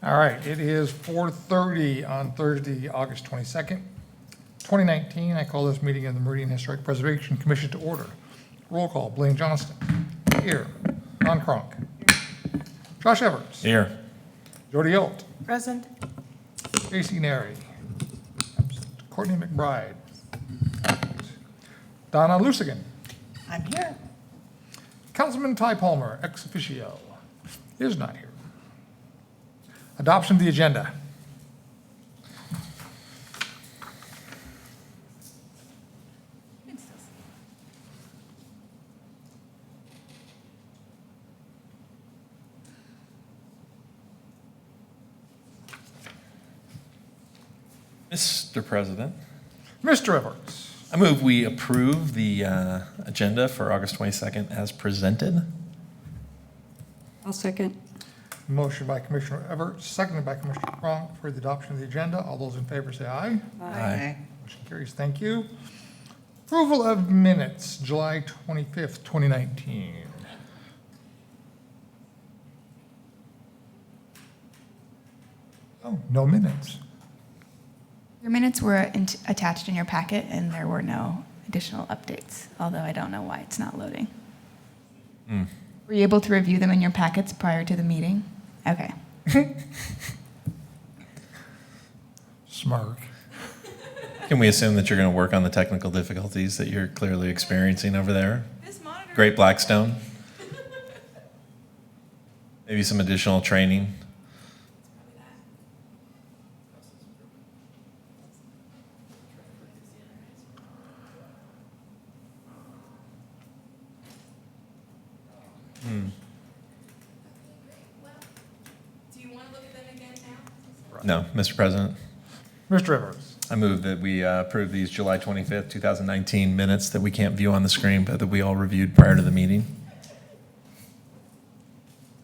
All right, it is 4:30 on Thursday, August 22nd, 2019. I call this meeting of the Meridian Historic Preservation Commission to order. Roll call, Blaine Johnston. Here. Ron Kronk. Josh Everts. Here. Jody Yolt. Present. J.C. Neri. Absent. Courtney McBride. Absent. Donna Lusigan. I'm here. Councilman Ty Palmer, ex officio, is not here. Adoption of the agenda. Mr. President, Mr. Everts. I move we approve the agenda for August 22nd as presented. I'll second. Motion by Commissioner Everts, seconded by Commissioner Kronk for the adoption of the agenda. All those in favor say aye. Aye. Motion carries. Thank you. Approval of minutes, July 25th, 2019. Oh, no minutes. Your minutes were attached in your packet, and there were no additional updates, although I don't know why it's not loading. Were you able to review them in your packets prior to the meeting? Okay. Smirk. Can we assume that you're going to work on the technical difficulties that you're clearly experiencing over there? Great Blackstone? Maybe some additional training? Do you want to look at them again now? No, Mr. President. Mr. Everts. I move that we approve these July 25th, 2019 minutes that we can't view on the screen, but that we all reviewed prior to the meeting.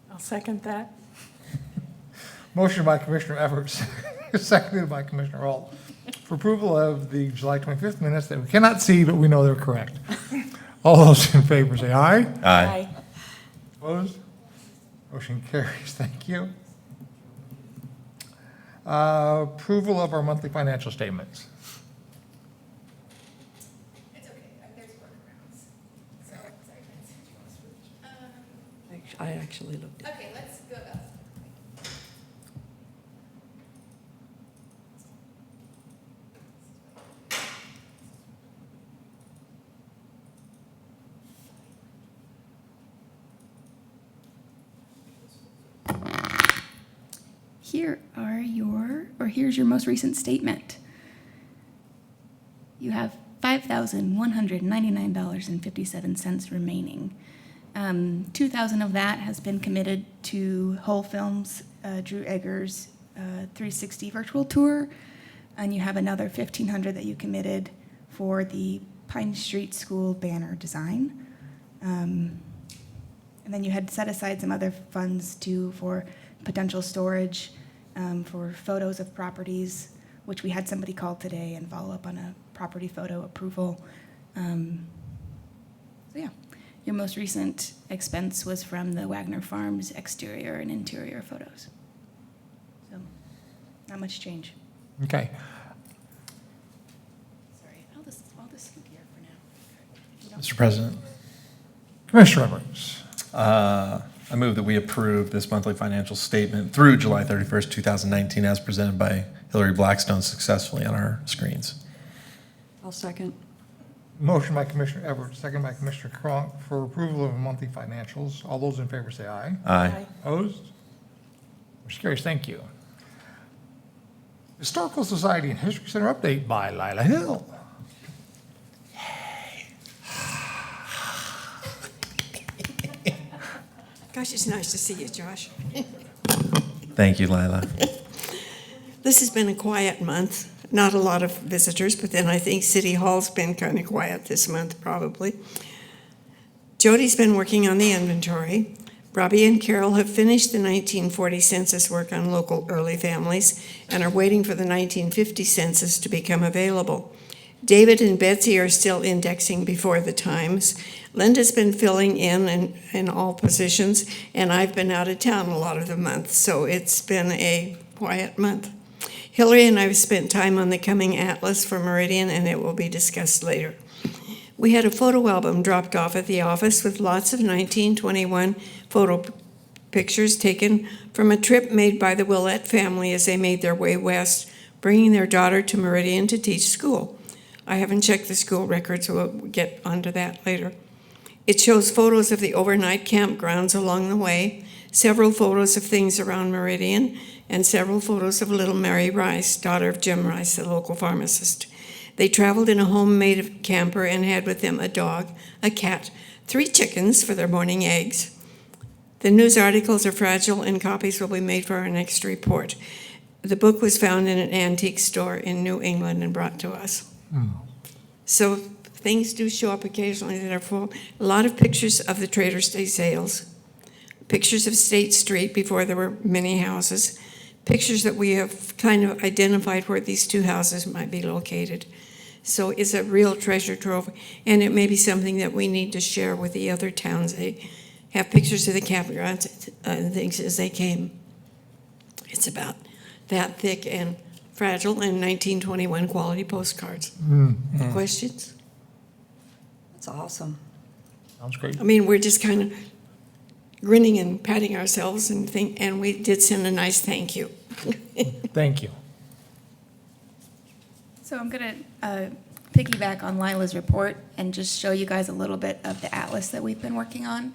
I'll second that. Motion by Commissioner Everts, seconded by Commissioner Alt, for approval of the July 25th minutes that we cannot see, but we know they're correct. All those in favor say aye. Aye. Opposed? Motion carries. Thank you. Approval of our monthly financial statements. It's okay. There's workarounds. So, sorry, Nancy, do you want to switch? I actually looked at it. Okay, let's go. Here's your most recent statement. You have $5,199.57 remaining. 2,000 of that has been committed to Whole Films, Drew Edgar's 360 virtual tour, and you have another 1,500 that you committed for the Pine Street School banner design. And then you had set aside some other funds too for potential storage, for photos of properties, which we had somebody call today and follow up on a property photo approval. So yeah, your most recent expense was from the Wagner Farms exterior and interior photos. So not much change. Okay. Sorry, I'll just skip here for now. Mr. President, Commissioner Everts. I move that we approve this monthly financial statement through July 31st, 2019, as presented by Hillary Blackstone successfully on our screens. I'll second. Motion by Commissioner Everts, second by Commissioner Kronk for approval of monthly financials. All those in favor say aye. Aye. Opposed? Motion carries. Thank you. Historical Society and History Center update by Lila Hill. Gosh, it's nice to see you, Josh. Thank you, Lila. This has been a quiet month. Not a lot of visitors, but then I think City Hall's been kind of quiet this month, probably. Jody's been working on the inventory. Robbie and Carol have finished the 1940 census work on local early families and are waiting for the 1950 census to become available. David and Betsy are still indexing before the times. Linda's been filling in all positions, and I've been out of town a lot of the month, so it's been a quiet month. Hillary and I have spent time on the coming atlas for Meridian, and it will be discussed later. We had a photo album dropped off at the office with lots of 1921 photo pictures taken from a trip made by the Willett family as they made their way west, bringing their daughter to Meridian to teach school. I haven't checked the school records, so we'll get onto that later. It shows photos of the overnight campgrounds along the way, several photos of things around Meridian, and several photos of little Mary Rice, daughter of Jim Rice, the local pharmacist. They traveled in a homemade camper and had with them a dog, a cat, 3 chickens for their morning eggs. The news articles are fragile and copies will be made for our next report. The book was found in an antique store in New England and brought to us. So things do show up occasionally that are full. A lot of pictures of the Trader's Day sales, pictures of State Street before there were many houses, pictures that we have kind of identified where these 2 houses might be located. So it's a real treasure trove, and it may be something that we need to share with the other towns. They have pictures of the campgrounds and things as they came. It's about that thick and fragile and 1921 quality postcards. Questions? That's awesome. Sounds great. I mean, we're just kind of grinning and patting ourselves and we did send a nice thank you. Thank you. So I'm going to piggyback on Lila's report and just show you guys a little bit of the atlas that we've been working on.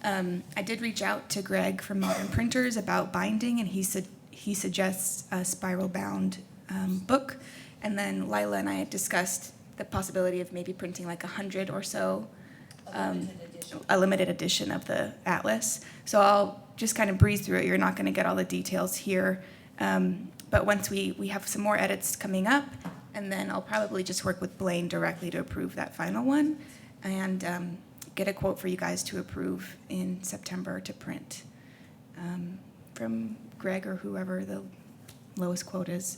I did reach out to Greg from Modern Printers about binding, and he suggests a spiral-bound book. And then Lila and I had discussed the possibility of maybe printing like 100 or so, a limited edition of the atlas. So I'll just kind of breeze through it. You're not going to get all the details here. But once we have some more edits coming up, and then I'll probably just work with Blaine directly to approve that final one, and get a quote for you guys to approve in September to print from Greg or whoever the lowest quote is,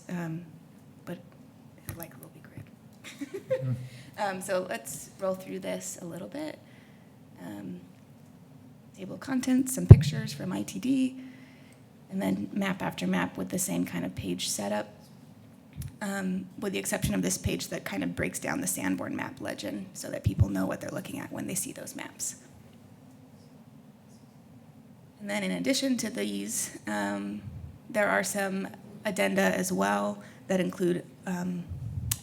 but it likely will be Greg. So let's roll through this a little bit. Table of contents, some pictures from ITD, and then map after map with the same kind of page setup, with the exception of this page that kind of breaks down the Sanborn map legend so that people know what they're looking at when they see those maps. And then in addition to these, there are some addenda as well that include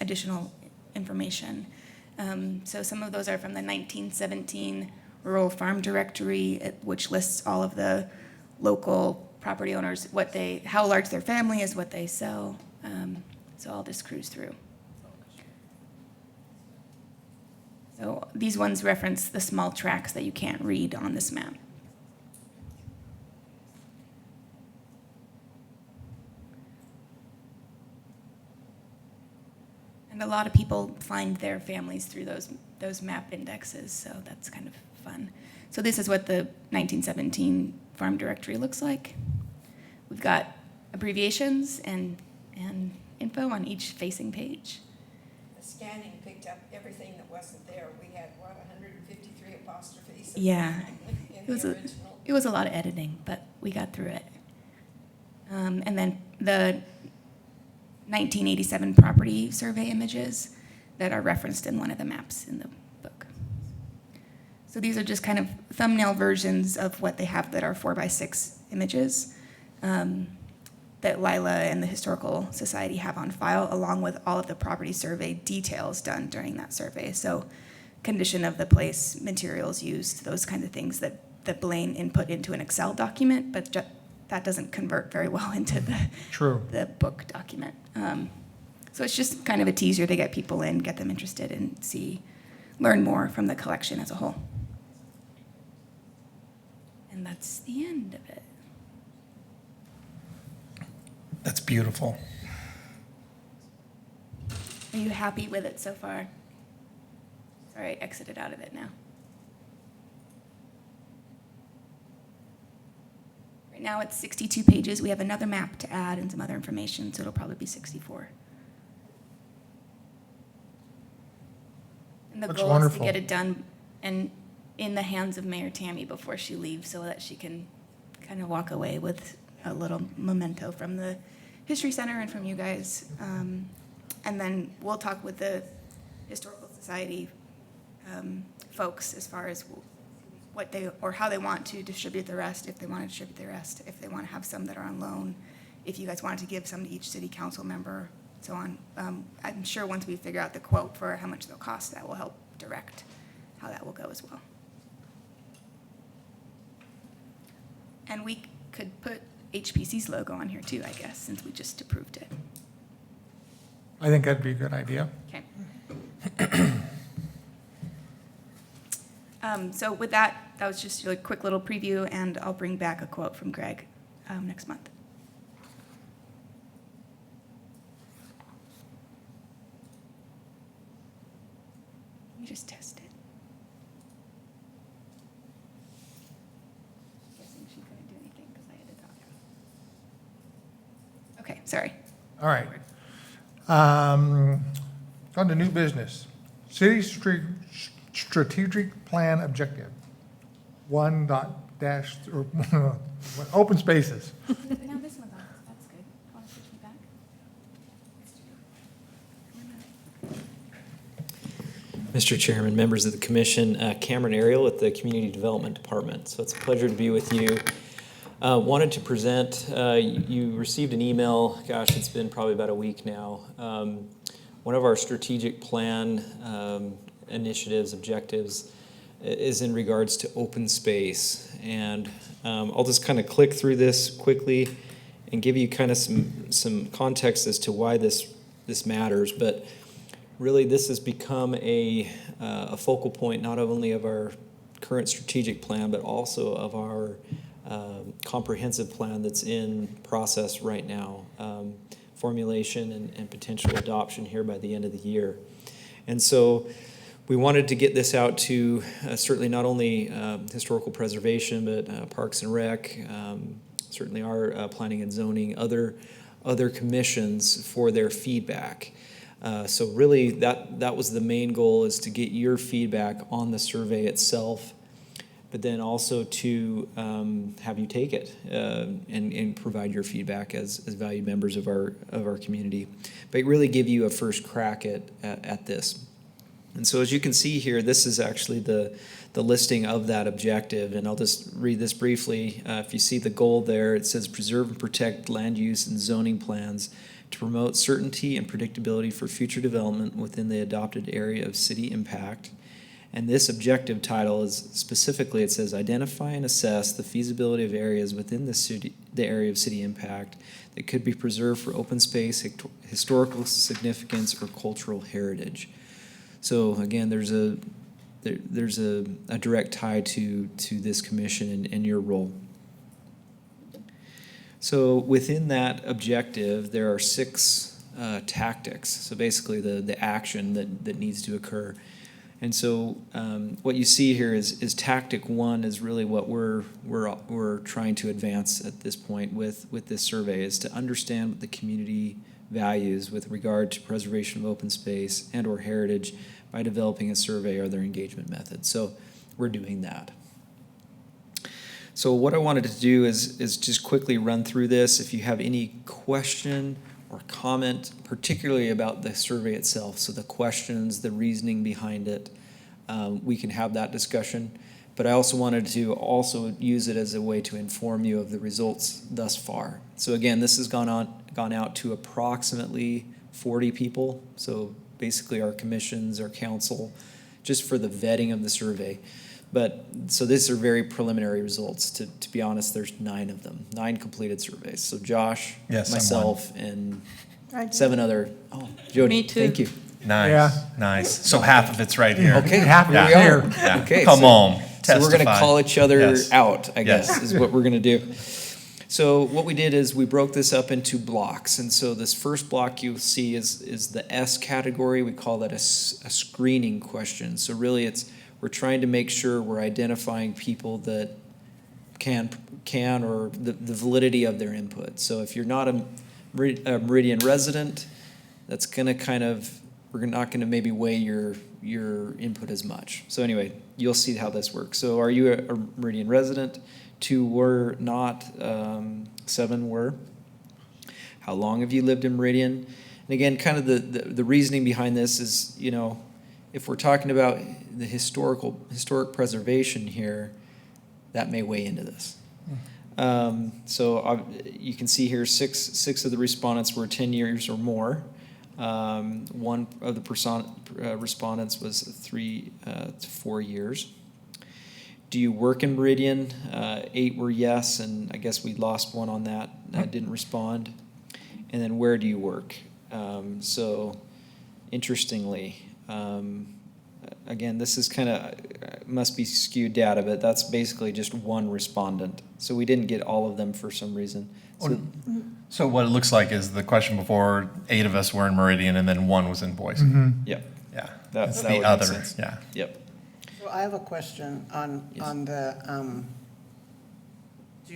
additional information. So some of those are from the 1917 Rural Farm Directory, which lists all of the local property owners, how large their family is, what they sell. So I'll just cruise through. So these ones reference the small tracts that you can't read on this map. And a lot of people find their families through those map indexes, so that's kind of fun. So this is what the 1917 farm directory looks like. We've got abbreviations and info on each facing page. The scanning picked up everything that wasn't there. We had, 153 apostrophes? Yeah. In It was the original. It was a lot of editing, but we got through it. And then the 1987 property survey images that are referenced in one of the maps in the book. So these are just kind of thumbnail versions of what they have that are 4x6 images that Lila and the Historical Society have on file, along with all of the property survey details done during that survey. So condition of the place, materials used, those kinds of things that Blaine input into an Excel document, but that doesn't convert very well into the book document. So it's just kind of a teaser to get people in, get them interested, and learn more from the collection as a whole. And that's the end of it. That's beautiful. Are you happy with it so far? Sorry, I exited out of it now. Right now it's 62 pages. We have another map to add and some other information, so it'll probably be 64. And the That's goal is wonderful. to get it done and in the hands of Mayor Tammy before she leaves so that she can kind of walk away with a little memento from the History Center and from you guys. And then we'll talk with the Historical Society folks as far as what they, or how they want to distribute the rest, if they want to distribute the rest, if they want to have some that are on loan, if you guys wanted to give some to each city council member, so on. I'm sure once we figure out the quote for how much they'll cost, that will help direct how that will go as well. And we could put HPC's logo on here too, I guess, since we just approved it. I think that'd be a good idea. Okay. So with that, that was just a quick little preview, and I'll bring back a quote from Greg next month. Let me just test it. Guessing she couldn't do anything because I had to talk. Okay, sorry. All right. On to new business. City strategic plan objective. 1.dash, or open spaces. Now this one's on. That's good. Want to switch me back? Mr. Chairman, members of the commission, Cameron Ariel with the Community Development Department. So it's a pleasure to be with you. Wanted to present, you received an email, gosh, it's been probably about a week now. One of our strategic plan initiatives, objectives, is in regards to open space. And I'll just kind of click through this quickly and give you kind of some context as to why this matters. But really, this has become a focal point not only of our current strategic plan, but also of our comprehensive plan that's in process right now, formulation and potential adoption here by the end of the year. And so we wanted to get this out to certainly not only historical preservation, but Parks and Rec, certainly our planning and zoning, other commissions for their feedback. So really that was the main goal, is to get your feedback on the survey itself, but then also to have you take it and provide your feedback as valued members of our community, but really give you a first crack at this. And so as you can see here, this is actually the listing of that objective, and I'll just read this briefly. If you see the goal there, it says preserve and protect land use and zoning plans to promote certainty and predictability for future development within the adopted area of city impact. And this objective title is specifically, it says, identify and assess the feasibility of areas within the area of city impact that could be preserved for open space, historical significance, or cultural heritage. So again, there's a direct tie to this commission and your role. So within that objective, there are 6 tactics. So basically the action that needs to occur. And so what you see here is tactic 1 is really what we're trying to advance at this point with this survey, is to understand what the community values with regard to preservation of open space and or heritage by developing a survey or their engagement method. So we're doing that. So what I wanted to do is just quickly run through this. If you have any question or comment, particularly about the survey itself, so the questions, the reasoning behind it, we can have that discussion. But I also wanted to also use it as a way to inform you of the results thus far. So again, this has gone out to approximately 40 people. So basically our commissions, our council, just for the vetting of the survey. But so these are very preliminary results. To be honest, there's 9 of them, 9 completed surveys. So Josh, Yes, myself, and 7 other. Oh, Jody, Me too. thank you. Nice, Yeah. nice. So half of it's right here. Okay, Half of here it we are. here. Yeah. Okay, Come so- on, So we're going to testify. call each other Yes. out, I Yes. guess, is what we're going to do. So what we did is we broke this up into blocks. And so this first block you'll see is the S category. We call that a screening question. So really we're trying to make sure we're identifying people that can or the validity of their input. So if you're not a Meridian resident, that's going to we're not going to maybe weigh your your input as much. So anyway, you'll see how this works. So are you a Meridian resident? 2 were not, 7 were. How long have you lived in Meridian? And again, kind of the reasoning behind this is, you know, if we're talking about the historic preservation here, that may weigh into this. You can see here, six of the respondents were 10 years or more. One of the respondents was 3 to 4 years. Do you work in Meridian? 8 were yes, and I guess we lost one on that. Didn't respond. And then where do you work? So interestingly, again, this is kind of, must be skewed data, but that's basically just one respondent. So we didn't get all of them for some reason. So what it looks like is the question before, 8 of us were in Meridian and then 1 was in Boise. Yep. Yeah. That It's would the make other, sense. yeah. Yep. So I have a question on the, do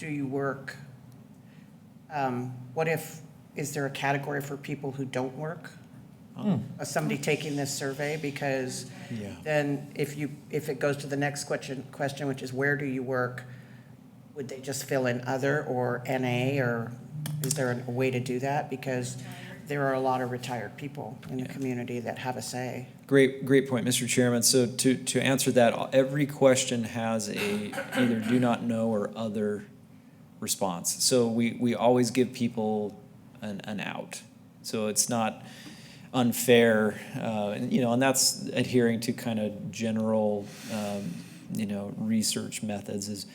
you work, what if, is there a category for people who don't work? Somebody taking this survey, because Yeah. then if it goes to the next question, which is where do you work, would they just fill in other or NA, or is there a way to do that? Because there are a lot of retired people in the community that have a say. Great point, Mr. Chairman. So to answer that, every question has a either do not know or other response. So we always give people an out. So it's not unfair, and that's adhering to kind of general, research methods. Is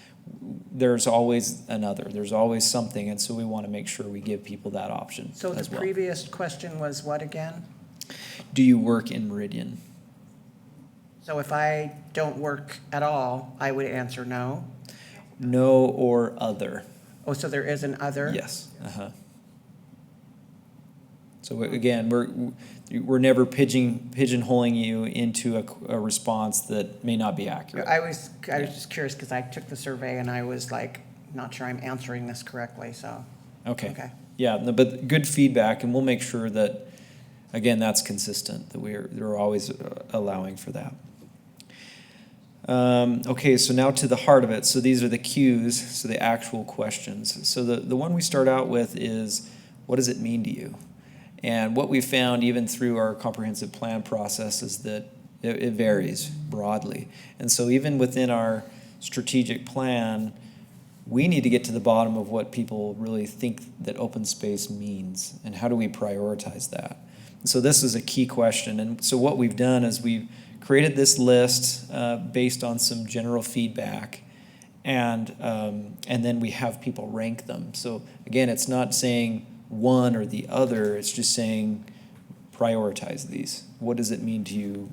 there's always another, there's always something, and so we want to make sure we give people that option So as the well. previous question was what again? Do you work in Meridian? So if I don't work at all, I would answer no? No or other. Oh, so there is an other? Yes. So again, we're never pigeonholing you into a response that may not be accurate. I was just curious because I took the survey and I was like, not sure I'm answering this correctly, so. Okay. Yeah, no, but good feedback, and we'll make sure that, again, that's consistent, that they're always allowing for that. Okay, so now to the heart of it. So these are the cues, so the actual questions. So the one we start out with is, what does it mean to you? And what we found, even through our comprehensive plan process, is that it varies broadly. And so even within our strategic plan, we need to get to the bottom of what people really think that open space means, and how do we prioritize that? And so this is a key question. And so what we've done is we've created this list based on some general feedback, and then we have people rank them. So again, it's not saying one or the other, it's just saying prioritize these. What does it mean to you?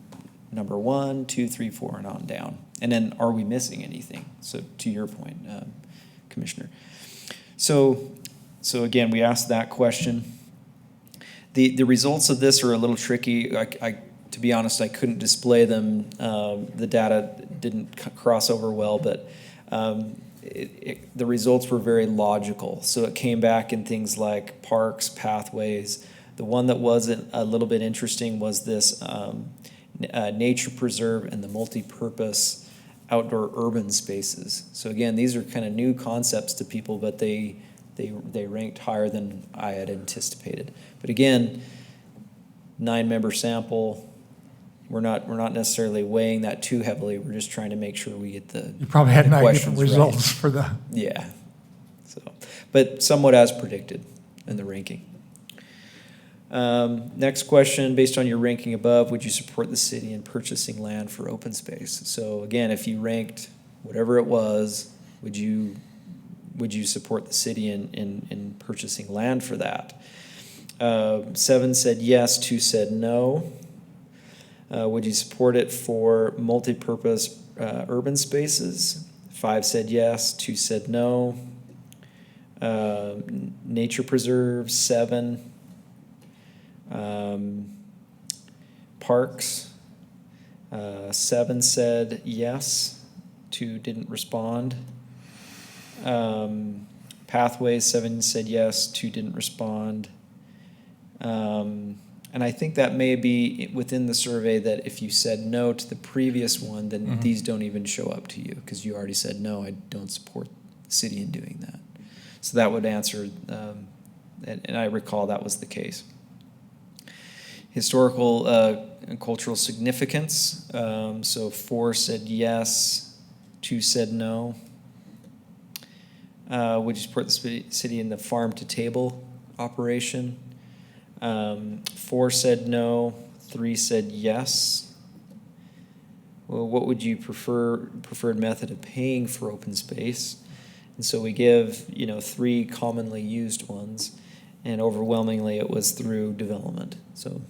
Number 1, 2, 3, 4, and on down. And then are we missing anything? So to your point, Commissioner. So again, we asked that question. The results of this are a little tricky. To be honest, I couldn't display them. The data didn't cross over well, but the results were very logical. So it came back in things like parks, pathways. The one that wasn't a little bit interesting was this nature preserve and the multi-purpose outdoor urban spaces. So again, these are kind of new concepts to people, but they ranked higher than I had anticipated. But again, 9-member sample. We're not necessarily weighing that too heavily. We're just trying to make sure we get the You probably had the 9 questions different right. results for the, Yeah. So, but somewhat as predicted in the ranking. Next question, based on your ranking above, would you support the city in purchasing land for open space? So again, if you ranked whatever it was, would you support the city in purchasing land for that? 7 said yes, 2 said no. Would you support it for multi-purpose urban spaces? 5 said yes, 2 said no. Nature preserves, 7. Parks, 7 said yes, 2 didn't respond. Pathways, 7 said yes, 2 didn't respond. And I think that may be within the survey that if you said no to the previous one, then these don't even show up to you because you already said, no, I don't support the city in doing that. So that would answer, and I recall that was the case. Historical and cultural significance. So 4 said yes, 2 said no. Would you support the city in the farm to table operation? 4 said no, 3 said yes. Well, what would you preferred method of paying for open space? And so we give, 3 commonly used ones, and overwhelmingly it was through development. So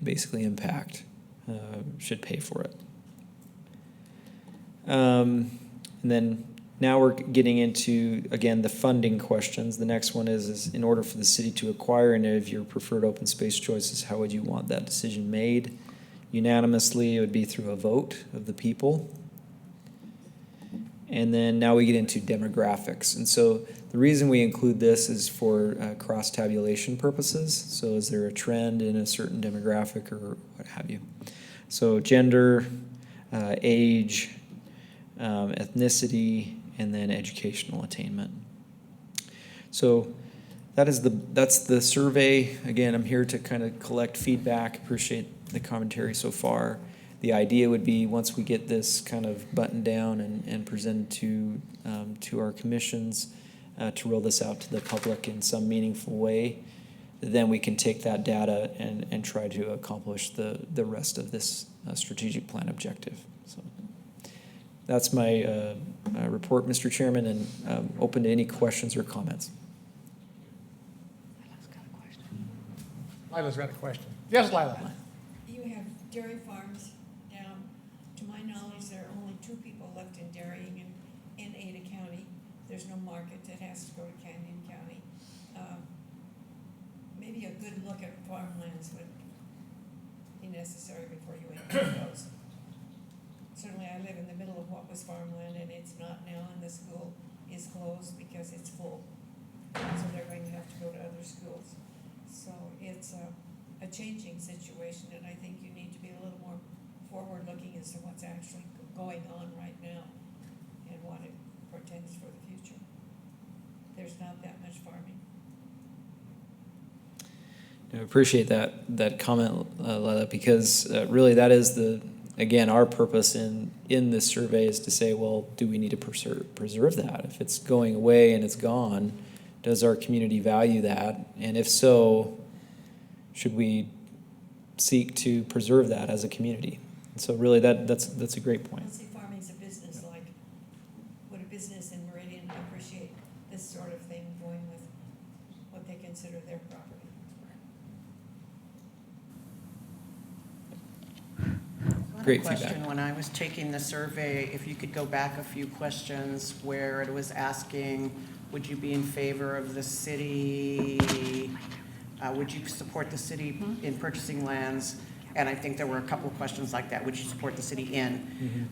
basically impact should pay for it. And then now we're getting into, again, the funding questions. The next one is in order for the city to acquire any of your preferred open space choices, how would you want that decision made? Unanimously, it would be through a vote of the people. And then now we get into demographics. And so the reason we include this is for cross-tabulation purposes. So is there a trend in a certain demographic or what have you? So gender, age, ethnicity, and then educational attainment. So that's the survey. Again, I'm here to kind of collect feedback. Appreciate the commentary so far. The idea would be once we get this kind of buttoned down and presented to our commissions, to roll this out to the public in some meaningful way, then we can take that data and try to accomplish the rest of this strategic plan objective. So that's my report, Mr. Chairman, and open to any questions or comments. Lila's got a question. Yes, Lila? You have dairy farms down. To my knowledge, there are only 2 people left in dairying in Ada County. There's no market that has to go to Canyon County. Maybe a good look at farmlands would be necessary before you enter those. Certainly, I live in the middle of what was farmland, and it's not now, and the school is closed because it's full. So they're going to have to go to other schools. So it's a changing situation, and I think you need to be a little more forward-looking as to what's actually going on right now and what it portends for the future. There's not that much farming. I appreciate that comment, Lila, because really that is again, our purpose in this survey is to say, well, do we need to preserve that? If it's going away and it's gone, does our community value that? And if so, should we seek to preserve that as a community? And so really that's a great point. Let's say farming's a business, like, would a business in Meridian appreciate this sort of thing going with what they consider their property? Great Question, feedback. when I was taking the survey, if you could go back a few questions where it was asking, would you be in favor of the city, would you support the city in purchasing lands? And I think there were a couple of questions like that, would you support the city in?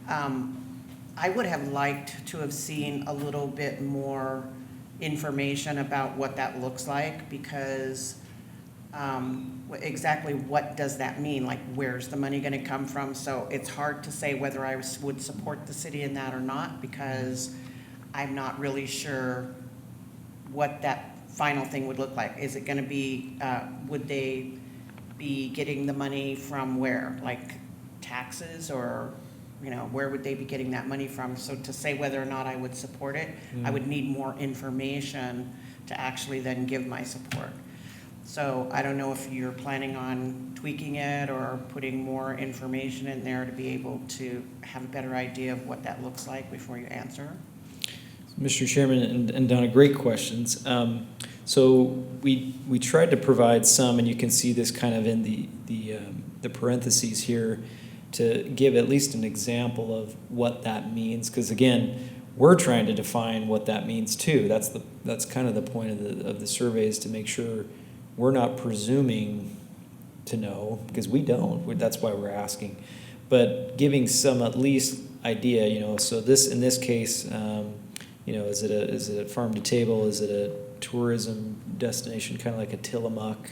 I would have liked to have seen a little bit more information about what that looks like, because exactly what does that mean? Like, where's the money gonna come from? So it's hard to say whether I would support the city in that or not, because I'm not really sure what that final thing would look like. Is it gonna be, would they be getting the money from where? Like taxes, or, where would they be getting that money from? So to say whether or not I would support it, I would need more information to actually then give my support. So I don't know if you're planning on tweaking it or putting more information in there to be able to have a better idea of what that looks like before you answer. Mr. Chairman and Donna, great questions. So we tried to provide some, and you can see this kind of in the parentheses here, to give at least an example of what that means. Because again, we're trying to define what that means too. That's kind of the point of the survey, is to make sure we're not presuming to know, because we don't. That's why we're asking. But giving some at least idea, so in this case, is it a farm to table? Is it a tourism destination, kind of like a Tillamook?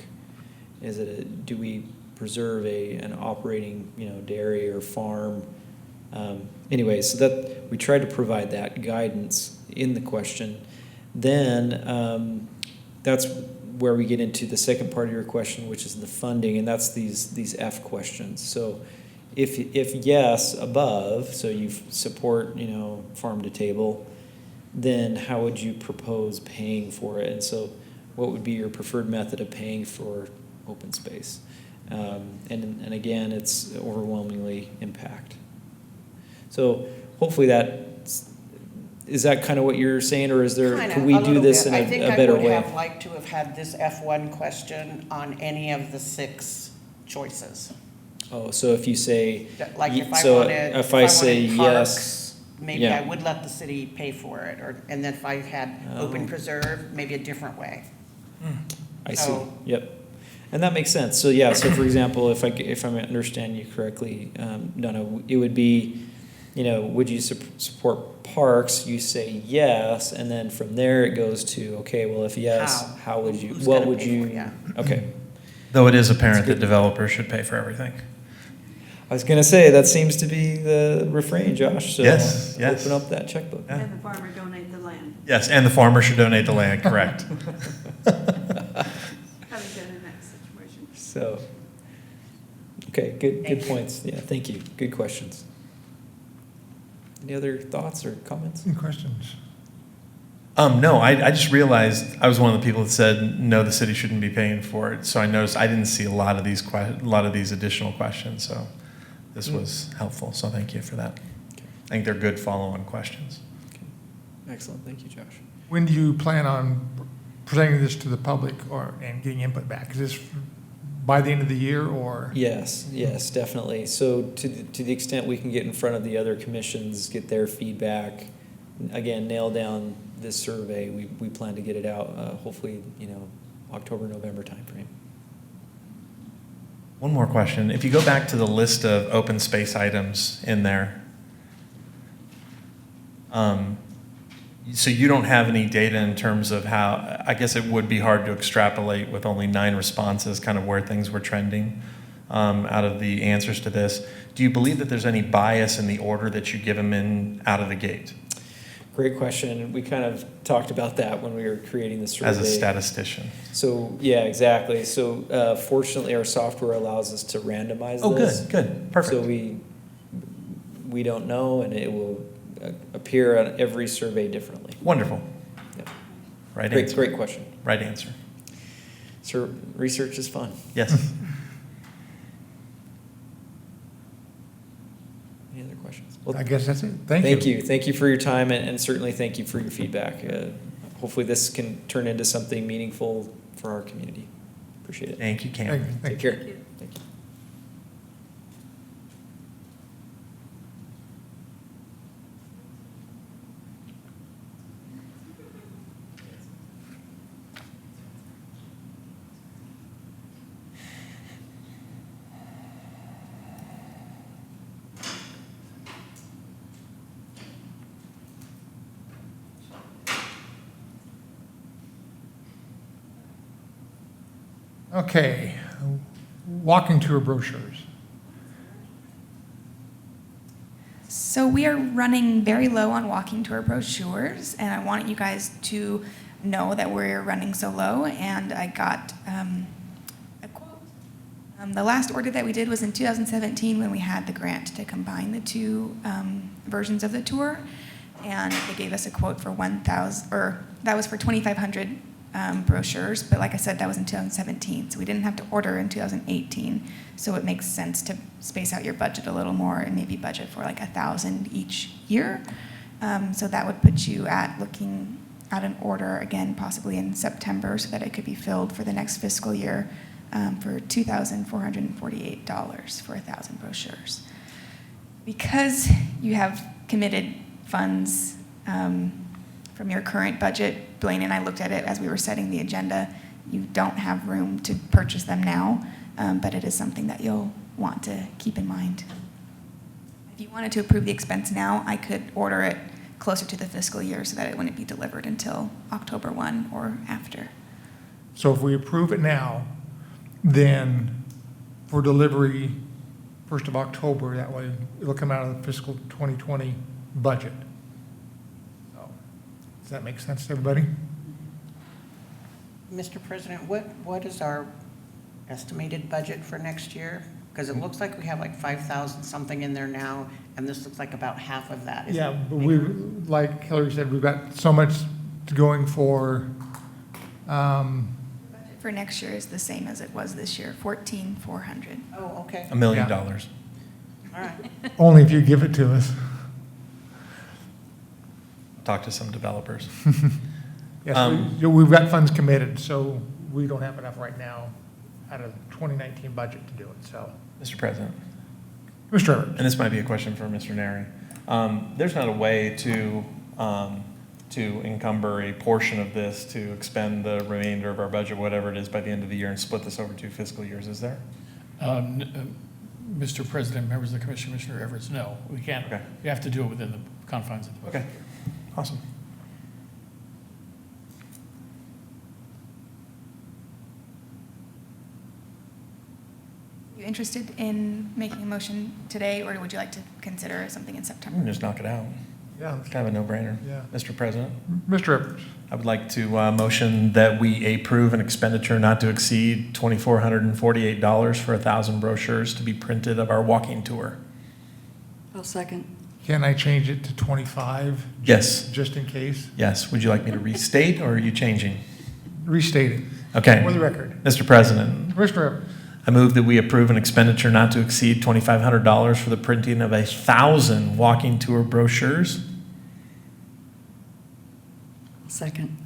Do we preserve an operating, dairy or farm. Anyway, so that we try to provide that guidance in the question. Then that's where we get into the second part of your question, which is the funding, and that's these F questions. So if yes above, so you support farm to table, then how would you propose paying for it? And so what would be your preferred method of paying for open space? And again, it's overwhelmingly impact. So hopefully is that kind of what you're saying, or is there, Kinda, can we a do little this bit. in a better I think I way? would have liked to have had this F1 question on any of the 6 choices. Oh, so if you say, Like if I so wanted, if I say wanted yes, parks, maybe yeah. I would let the city pay for it, and then if I had open preserve, maybe a different way. I see, So- yep. And that makes sense. So yeah, so for example, if I understand you correctly, Donna, it would be, would you support parks? You say yes, and then from there it goes to, okay, well, if yes, how would you, Who's what gonna would pay you? for it? Yeah. Okay. Though it is apparent that developers should pay for everything. I was gonna say, that seems to be the refrain, Josh, so Yes. open up that checkbook. Yeah. And the farmer donate the land, Yes, and the farmer should donate the land, correct. having been in that situation. So, okay, good Thank you. points. Yeah, thank you. Good questions. Any other thoughts or comments? Any questions? No, I just realized I was one of the people that said, no, the city shouldn't be paying for it. So I noticed I didn't see a lot of these additional questions. So this was helpful. So thank you for that. I think they're good follow-on questions. Okay. Excellent. Thank you, Josh. When do you plan on presenting this to the public and getting input back? Is this by the end of the year or? Yes, definitely. So to the extent we can get in front of the other commissions, get their feedback, again, nail down this survey, we plan to get it out, hopefully, October, November timeframe. One more question. If you go back to the list of open space items in there, so you don't have any data in terms of how, I guess it would be hard to extrapolate with only 9 responses, kind of where things were trending out of the answers to this. Do you believe that there's any bias in the order that you give them in out of the gate Great question. We kind of talked about that when we were creating the survey. as a statistician? So, yeah, exactly. So fortunately, our software allows us to randomize Oh, this. good, perfect. So we don't know, and it will appear on every survey differently. Wonderful. Yep. Right answer. Great question. Right answer. So research is fun. Yes. Any other questions? Well, I guess that's it. Thank you. thank you. Thank you for your time, and certainly thank you for your feedback. Hopefully this can turn into something meaningful for our community. Appreciate it. Thank you, Cameron. Take care. Thank you. Okay, walking tour brochures. So we are running very low on walking tour brochures, and I want you guys to know that we're running so low, and I got a quote. The last order that we did was in 2017 when we had the grant to combine the two versions of the tour, and they gave us a quote for 1,000, or that was for 2,500 brochures, but like I said, that was in 2017, so we didn't have to order in 2018, so it makes sense to space out your budget a little more and maybe budget for like 1,000 each year. So that would put you at looking at an order again, possibly in September, so that it could be filled for the next fiscal year for $2,448 for 1,000 brochures. Because you have committed funds from your current budget, Blaine and I looked at it as we were setting the agenda. You don't have room to purchase them now, but it is something that you'll want to keep in mind. If you wanted to approve the expense now, I could order it closer to the fiscal year so that it wouldn't be delivered until October 1 or after. So if we approve it now, then for delivery 1st of October. That way, it'll come out of the fiscal 2020 budget. So, does that make sense to everybody? Mr. President, what is our estimated budget for next year? Because it looks like we have like 5,000 something in there now, and this looks like about half of that. Is Yeah, it but bigger? like Hillary said, we've got so much going for, Budget for next year is the same as it was this year, 14,400. Oh, okay, $1 million. Yeah. all right. only if you give it to us. Talk to some developers. Yes, we've got funds committed, so we don't have enough right now out of 2019 budget to do it, so. Mr. President, Mr. Evans? and this might be a question for Mr. Neri. There's not a way to encumber a portion of this to expend the remainder of our budget, whatever it is, by the end of the year and split this over 2 fiscal years, is there? Mr. President, members of the commission, Commissioner Everett, no, we can't. Okay. We have to do it within the confines of the budget. Okay, awesome. You interested in making a motion today, or would you like to consider something in We September? can just knock it out. Yeah, It's kind of a no-brainer. Yeah. Mr. President, Mr. Evans? I would like to motion that we approve an expenditure not to exceed $2,448 for 1,000 brochures to be printed of our walking tour. I'll second. Can I change it to 25, Yes, just in case? yes. Would you like me to restate, or are you changing? Restate it, Okay. for the record. Mr. President, Commissioner Evans? I move that we approve an expenditure not to exceed $2,500 for the printing of 1,000 walking tour brochures. Second.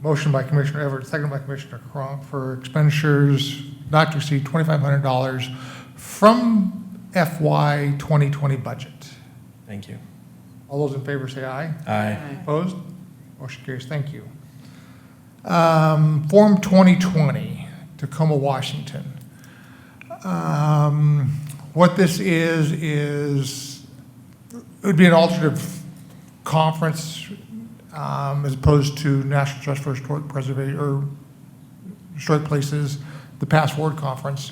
Motion by Commissioner Everett, second by Commissioner Cronk for expenditures not to exceed $2,500 from FY 2020 budget. Thank you. All those in favor say aye. Aye. Opposed? Motion carries. Thank you. Form 2020, Tacoma, Washington. What this is it would be an alternative conference as opposed to National Trust for Historic Preservation or Historic Places, the Past Ward Conference.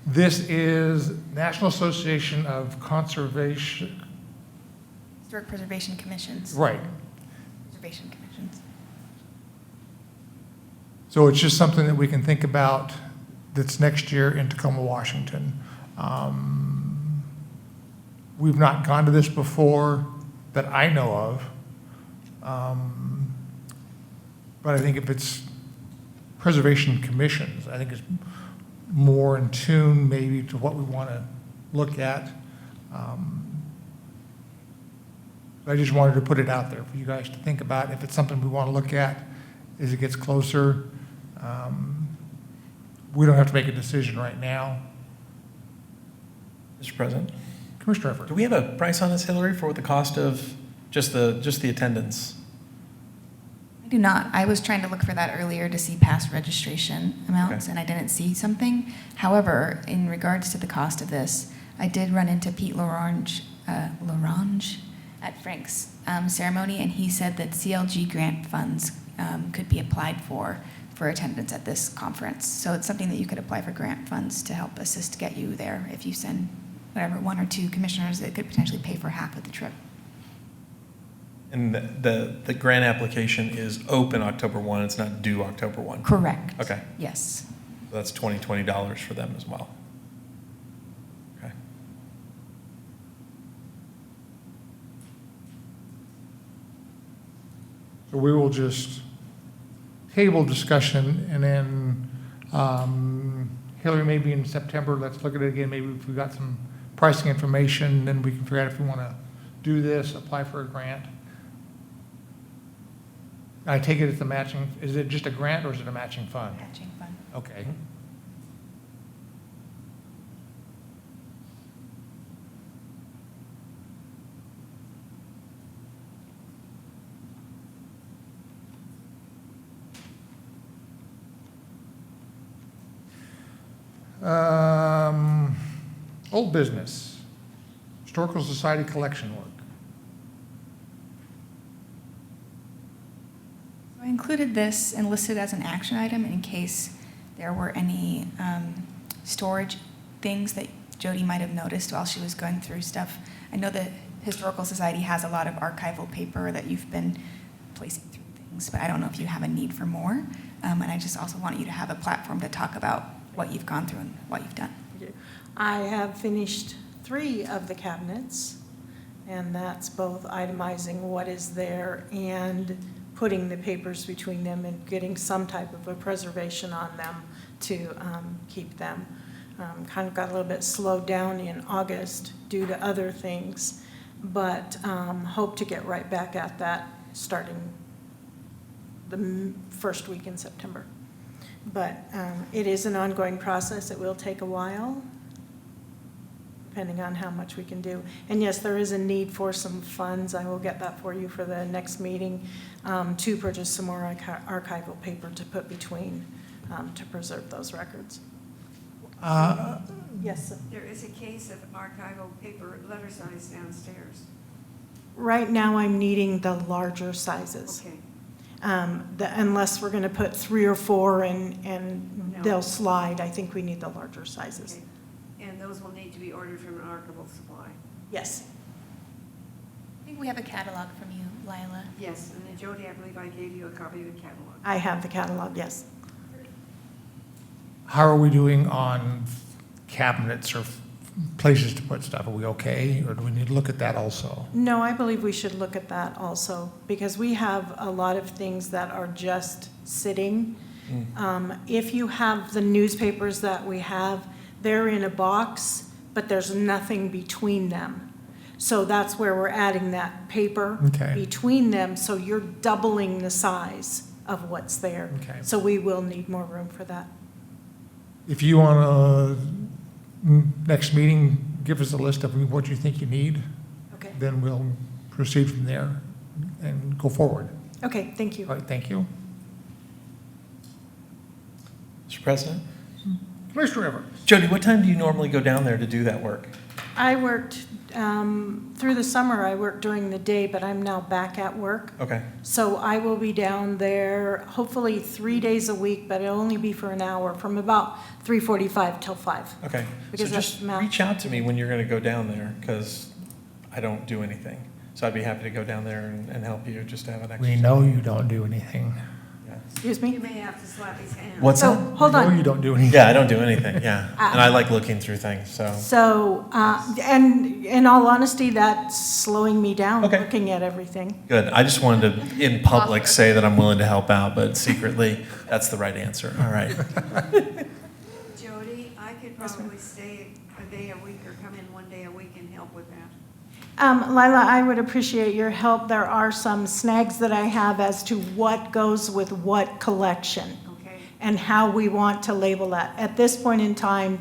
This is National Association of Conservation. Historic Preservation Commissions. Right. Preservation Commissions. So it's just something that we can think about that's next year in Tacoma, Washington. We've not gone to this before that I know of. But I think if it's preservation commissions, I think it's more in tune maybe to what we want to look at. I just wanted to put it out there for you guys to think about if it's something we want to look at as it gets closer. We don't have to make a decision right now. Mr. President, Commissioner Everett? do we have a price on this, Hillary, for what the cost of just the attendance? I do not. I was trying to look for that earlier to see past registration amounts, Okay. and I didn't see something. However, in regards to the cost of this, I did run into Pete Lorange at Frank's ceremony, and he said that CLG grant funds could be applied for attendance at this conference. So it's something that you could apply for grant funds to help assist get you there if you send whatever, 1 or 2 commissioners that could potentially pay for half of the trip. And the grant application is open October 1, it's not due October 1? Correct. Okay. Yes. So that's $20 for them as well. Okay. So we will just table discussion, and then Hillary, maybe in September, let's look at it again. Maybe if we got some pricing information, then we can figure out if we want to do this, apply for a grant. I take it it's a matching, is it just a grant or is it a matching fund? Matching fund. Okay. Old business, Historical Society collection work. I included this and listed as an action item in case there were any storage things that Jody might have noticed while she was going through stuff. I know the Historical Society has a lot of archival paper that you've been placing through things, but I don't know if you have a need for more. And I just also want you to have a platform to talk about what you've gone through and what you've done. I have finished 3 of the cabinets, and that's both itemizing what is there and putting the papers between them and getting some type of a preservation on them to keep them. Kind of got a little bit slowed down in August due to other things, but hope to get right back at that starting the first week in September. But it is an ongoing process. It will take a while, depending on how much we can do. And yes, there is a need for some funds. I will get that for you for the next meeting, to purchase some more archival paper to put between to preserve those records. Yes, sir. There is a case of archival paper letter size downstairs. Right now, I'm needing the larger sizes. Okay. Unless we're going to put 3 or 4 and No. they'll slide, I think we need the larger sizes. Okay. And those will need to be ordered from an archival supply. Yes. I think we have a catalog from you, Lila. Yes, and then Jody, I believe I gave you a copy of the catalog. I have the catalog, yes. How are we doing on cabinets or places to put stuff? Are we okay, or do we need to look at that also? No, I believe we should look at that also, because we have a lot of things that are just sitting. If you have the newspapers that we have, they're in a box, but there's nothing between them. So that's where we're adding that paper Okay. between them, so you're doubling the size of what's there. Okay. So we will need more room for that. If you want to, next meeting, give us a list of what you think you need, Okay. then we'll proceed from there and go forward. Okay, thank you. All right, thank you. Mr. President? Commissioner Everett? Jody, what time do you normally go down there to do that work? I worked, through the summer, I worked during the day, but I'm now back at work. Okay. So I will be down there hopefully 3 days a week, but it'll only be for an hour, from about 3:45 till 5. Okay. Because So that's just math. reach out to me when you're going to go down there, because I don't do anything. So I'd be happy to go down there and help you, just to have an extra. We know you don't do anything. Yeah. Excuse You me? may have to slap his hand. What's So, that? hold We know on. you don't do anything. Yeah, I don't do anything, yeah. And I like looking through things, so. So, and in all honesty, that's slowing me down, Okay. looking at everything. Good. I just wanted to, in public, say that I'm willing to help out, but secretly, that's the right answer. All right. Jody, I could probably stay a day a week or come in 1 day a week and help with that. Lila, I would appreciate your help. There are some snags that I have as to what goes with what collection. Okay. And how we want to label that. At this point in time,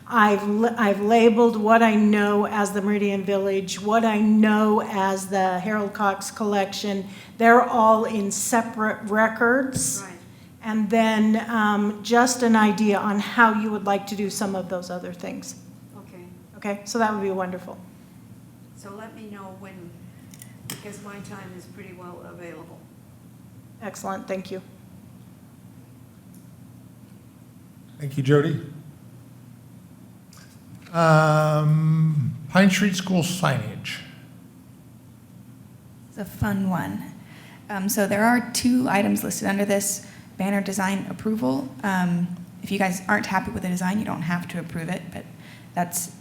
I've labeled what I know as the Meridian Village, what I know as the Harold Cox collection. They're all in separate records. Right. And then just an idea on how you would like to do some of those other things. Okay. Okay, so that would be wonderful. So let me know when, because my time is pretty well available. Excellent, thank you. Thank you, Jody. Pine Street School signage. It's a fun one. So there are 2 items listed under this banner design approval. If you guys aren't happy with the design, you don't have to approve it, but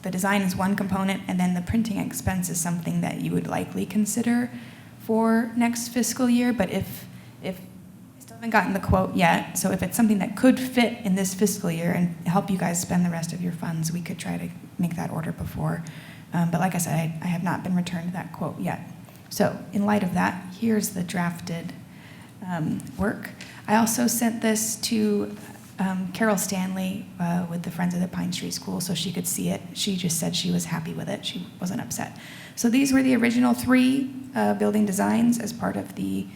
the design is one component, and then the printing expense is something that you would likely consider for next fiscal year. But if I still haven't gotten the quote yet, so if it's something that could fit in this fiscal year and help you guys spend the rest of your funds, we could try to make that order before. But like I said, I have not been returned that quote yet. So in light of that, here's the drafted work. I also sent this to Carol Stanley with the Friends of the Pine Street School so she could see it. She just said she was happy with it. She wasn't upset. So these were the original 3 building designs as part of the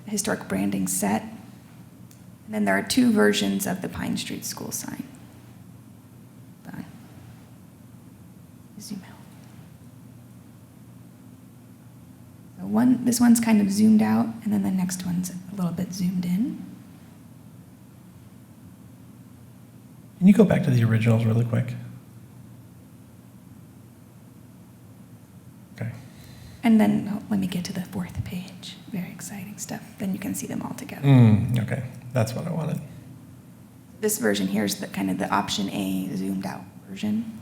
historic branding set. And then there are 2 versions of the Pine Street School sign. Hold on. Zoom out. So this one's kind of zoomed out, and then the next one's a little bit zoomed in. Can you go back to the originals really quick? Okay. And then, oh, let me get to the fourth page. Very exciting stuff. Then you can see them all together. Okay, that's what I wanted. This version here is the kind of the option A zoomed out version.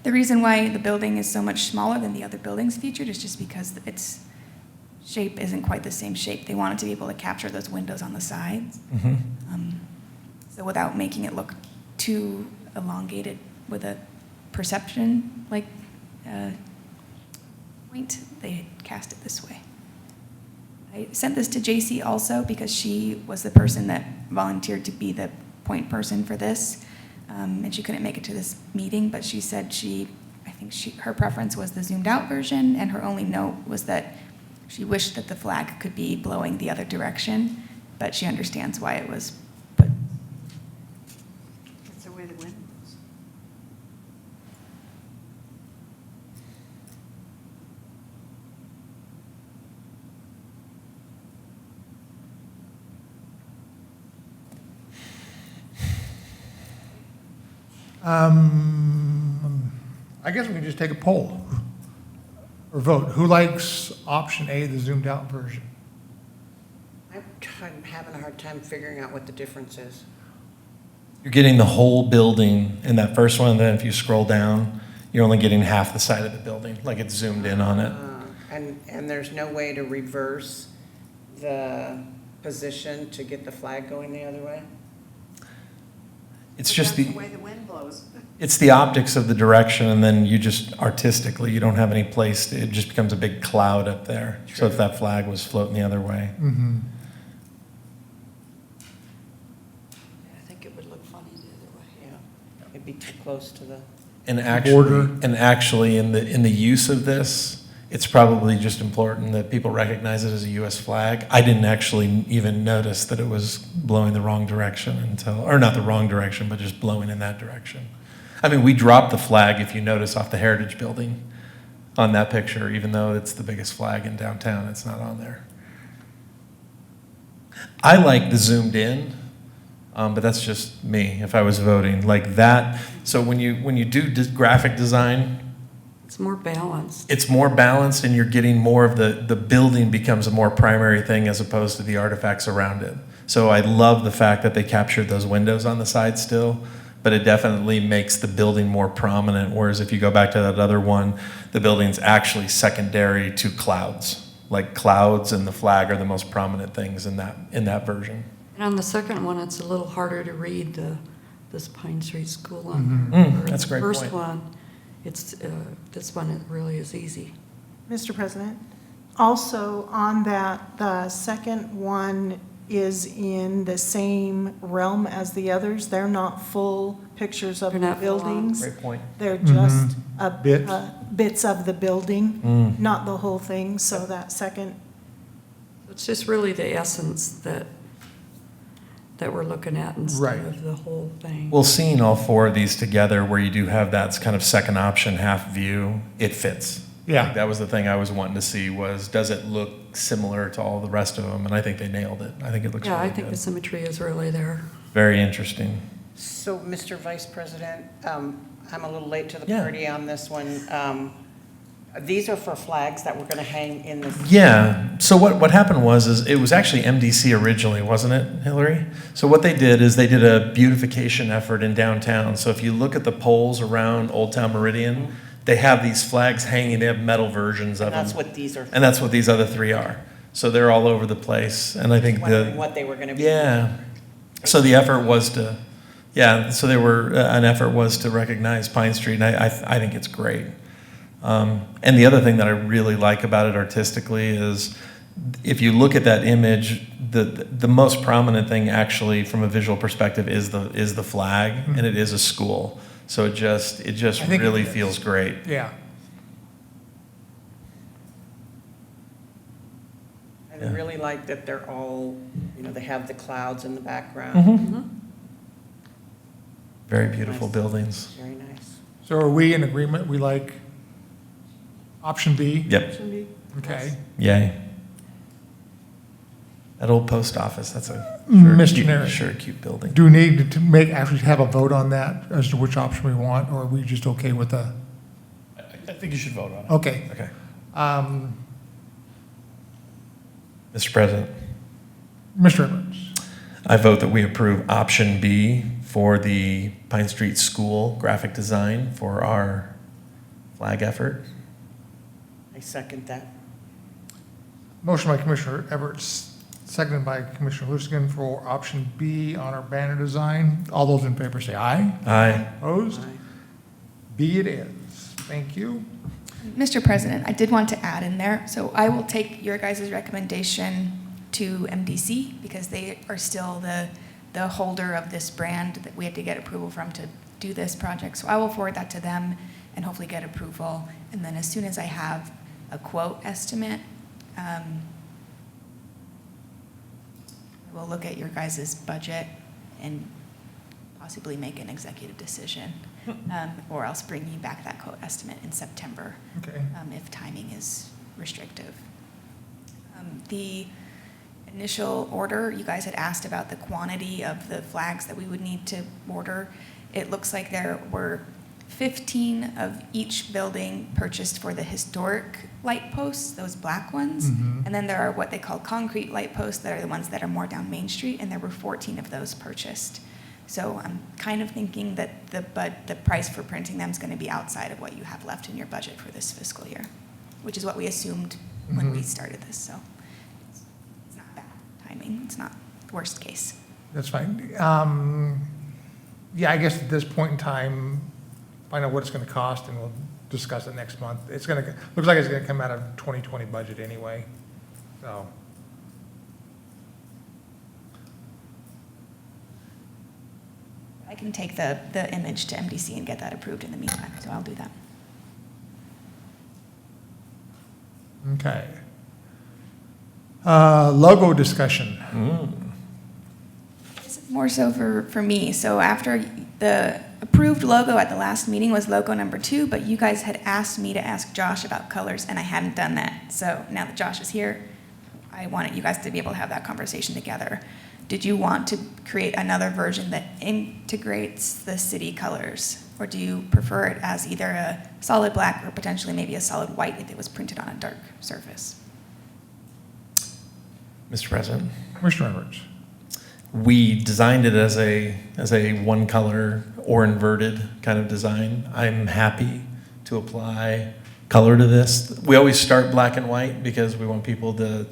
The reason why the building is so much smaller than the other buildings featured is just because its shape isn't quite the same shape. They wanted to be able to capture those windows on the sides. So without making it look too elongated with a perception like point, they cast it this way. I sent this to JC also because she was the person that volunteered to be the point person for this. And she couldn't make it to this meeting, but she said her preference was the zoomed out version, and her only note was that she wished that the flag could be blowing the other direction, but she understands why it was put. That's the way the wind blows. I guess we can just take a poll or vote. Who likes option A, the zoomed out version? I'm having a hard time figuring out what the difference is. You're getting the whole building in that first one, and then if you scroll down, you're only getting half the side of the building, like it's zoomed in on it. And there's no way to reverse the position to get the flag going the other way? It's But just that's the way the wind blows. it's the optics of the direction, and then you just artistically, you don't have any place, it just becomes a big cloud up there. So if that flag was floating the other way. I think it would look funny the other way. Yeah, it'd be too close to the. And Border. actually in the use of this, it's probably just important that people recognize it as a US flag. I didn't actually even notice that it was blowing the wrong direction until, or not the wrong direction, but just blowing in that direction. I mean, we dropped the flag, if you notice, off the Heritage Building on that picture, even though it's the biggest flag in downtown, it's not on there. I like the zoomed in, but that's just me, if I was voting, like that. So when you do graphic design, It's more balanced. it's more balanced and you're getting more of the building becomes a more primary thing as opposed to the artifacts around it. So I love the fact that they captured those windows on the side still, but it definitely makes the building more prominent. Whereas if you go back to that other one, the building's actually secondary to clouds. Like clouds and the flag are the most prominent things in that version. And on the second one, it's a little harder to read this Pine Street School on there. That's a great The first point. one, this one, it really is easy. Mr. President, also on that, the second one is in the same realm as the others. They're not full pictures of They're the not full on. buildings. Great point. They're just Bits. bits of the building, not the whole thing. So that second, It's just really the essence that we're looking at instead Right. of the whole thing. Well, seeing all four of these together where you do have that kind of second option, half view, it fits. Yeah. Like, that was the thing I was wanting to see was, does it look similar to all the rest of them? And I think they nailed it. I think it looks Yeah, really I think the good. symmetry is really there. Very interesting. So, Mr. Vice President, I'm a little late to the Yeah. party on this one. These are for flags that we're going to hang in this. Yeah. So what happened is it was actually MDC originally, wasn't it, Hillary? So what they did is they did a beautification effort in downtown. So if you look at the poles around Old Town Meridian, they have these flags hanging. They have metal versions of And that's them. what these are. And that's what these other three are. So they're all over the place. And I think Wondering what they were going to be. yeah. So the effort was to, so they were, an effort was to recognize Pine Street, and I think it's great. And the other thing that I really like about it artistically is if you look at that image, the most prominent thing actually from a visual perspective is the flag, and it is a school. So it just I think really it is. feels great. Yeah. And I really like that they're all, they have the clouds in the background. Mm-hmm. Very beautiful Nice. buildings. Very nice. So are we in agreement? We like option B? Yep. Okay. Yay. That old post office, that's a Mr. Neri. cute building. Do we need to make, actually have a vote on that as to which option we want, or are we just okay with the, I think you should vote on it. okay. Okay. Um, Mr. President, Mr. Edwards, I vote that we approve option B for the Pine Street School graphic design for our flag effort. I second that. motion by Commissioner Edwards, seconded by Commissioner Lucigan for option B on our banner design. All those in favor say aye. Aye. Opposed? Aye. B it is. Thank you. Mr. President, I did want to add in there, so I will take your guys' recommendation to MDC because they are still the holder of this brand that we had to get approval from to do this project. So I will forward that to them and hopefully get approval. And then as soon as I have a quote estimate, we'll look at your guys' budget and possibly make an executive decision, or else bring you back that quote estimate in September, Okay. if timing is restrictive. The initial order, you guys had asked about the quantity of the flags that we would need to order. It looks like there were 15 of each building purchased for the historic light posts, those black ones. Mhm. And then there are what they call concrete light posts that are the ones that are more down Main Street, and there were 14 of those purchased. So I'm kind of thinking that the price for printing them is going to be outside of what you have left in your budget for this fiscal year, which is what we assumed when we started this. So it's not bad timing. It's not worst case. That's fine. Yeah, I guess at this point in time, find out what it's going to cost, and we'll discuss it next month. It's going to, looks like it's going to come out of 2020 budget anyway, so. I can take the image to MDC and get that approved in the meantime, so I'll do that. Okay. Logo discussion. This is more so for me. So after the approved logo at the last meeting was logo number 2, but you guys had asked me to ask Josh about colors, and I hadn't done that. So now that Josh is here, I wanted you guys to be able to have that conversation together. Did you want to create another version that integrates the city colors? Or do you prefer it as either a solid black or potentially maybe a solid white if it was printed on a dark surface? Mr. President, Commissioner Edwards. we designed it as a one color or inverted kind of design. I'm happy to apply color to this. We always start black and white because we want people to,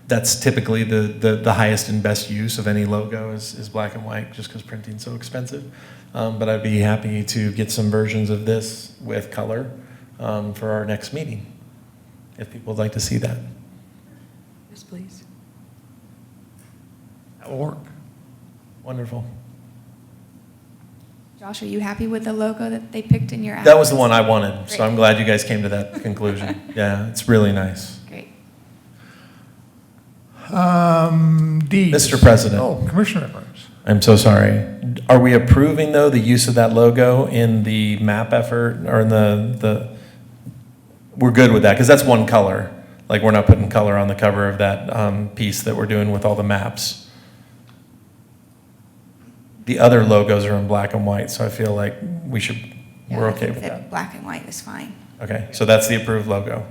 that's typically the highest and best use of any logo is black and white, just because printing's so expensive. But I'd be happy to get some versions of this with color for our next meeting, if people would like to see that. Yes, please. That will work. Wonderful. Josh, are you happy with the logo that they picked in your app? That was the one I wanted, so Great. I'm glad you guys came to that conclusion. Yeah, it's really nice. Great. D. Mr. President. Oh, Commissioner Edwards. I'm so sorry. Are we approving, though, the use of that logo in the map effort, or in we're good with that, because that's one color. Like, we're not putting color on the cover of that piece that we're doing with all the maps. The other logos are in black and white, so I feel like we're Yeah, okay I think with that. Black and white is fine. Okay, so that's the approved logo.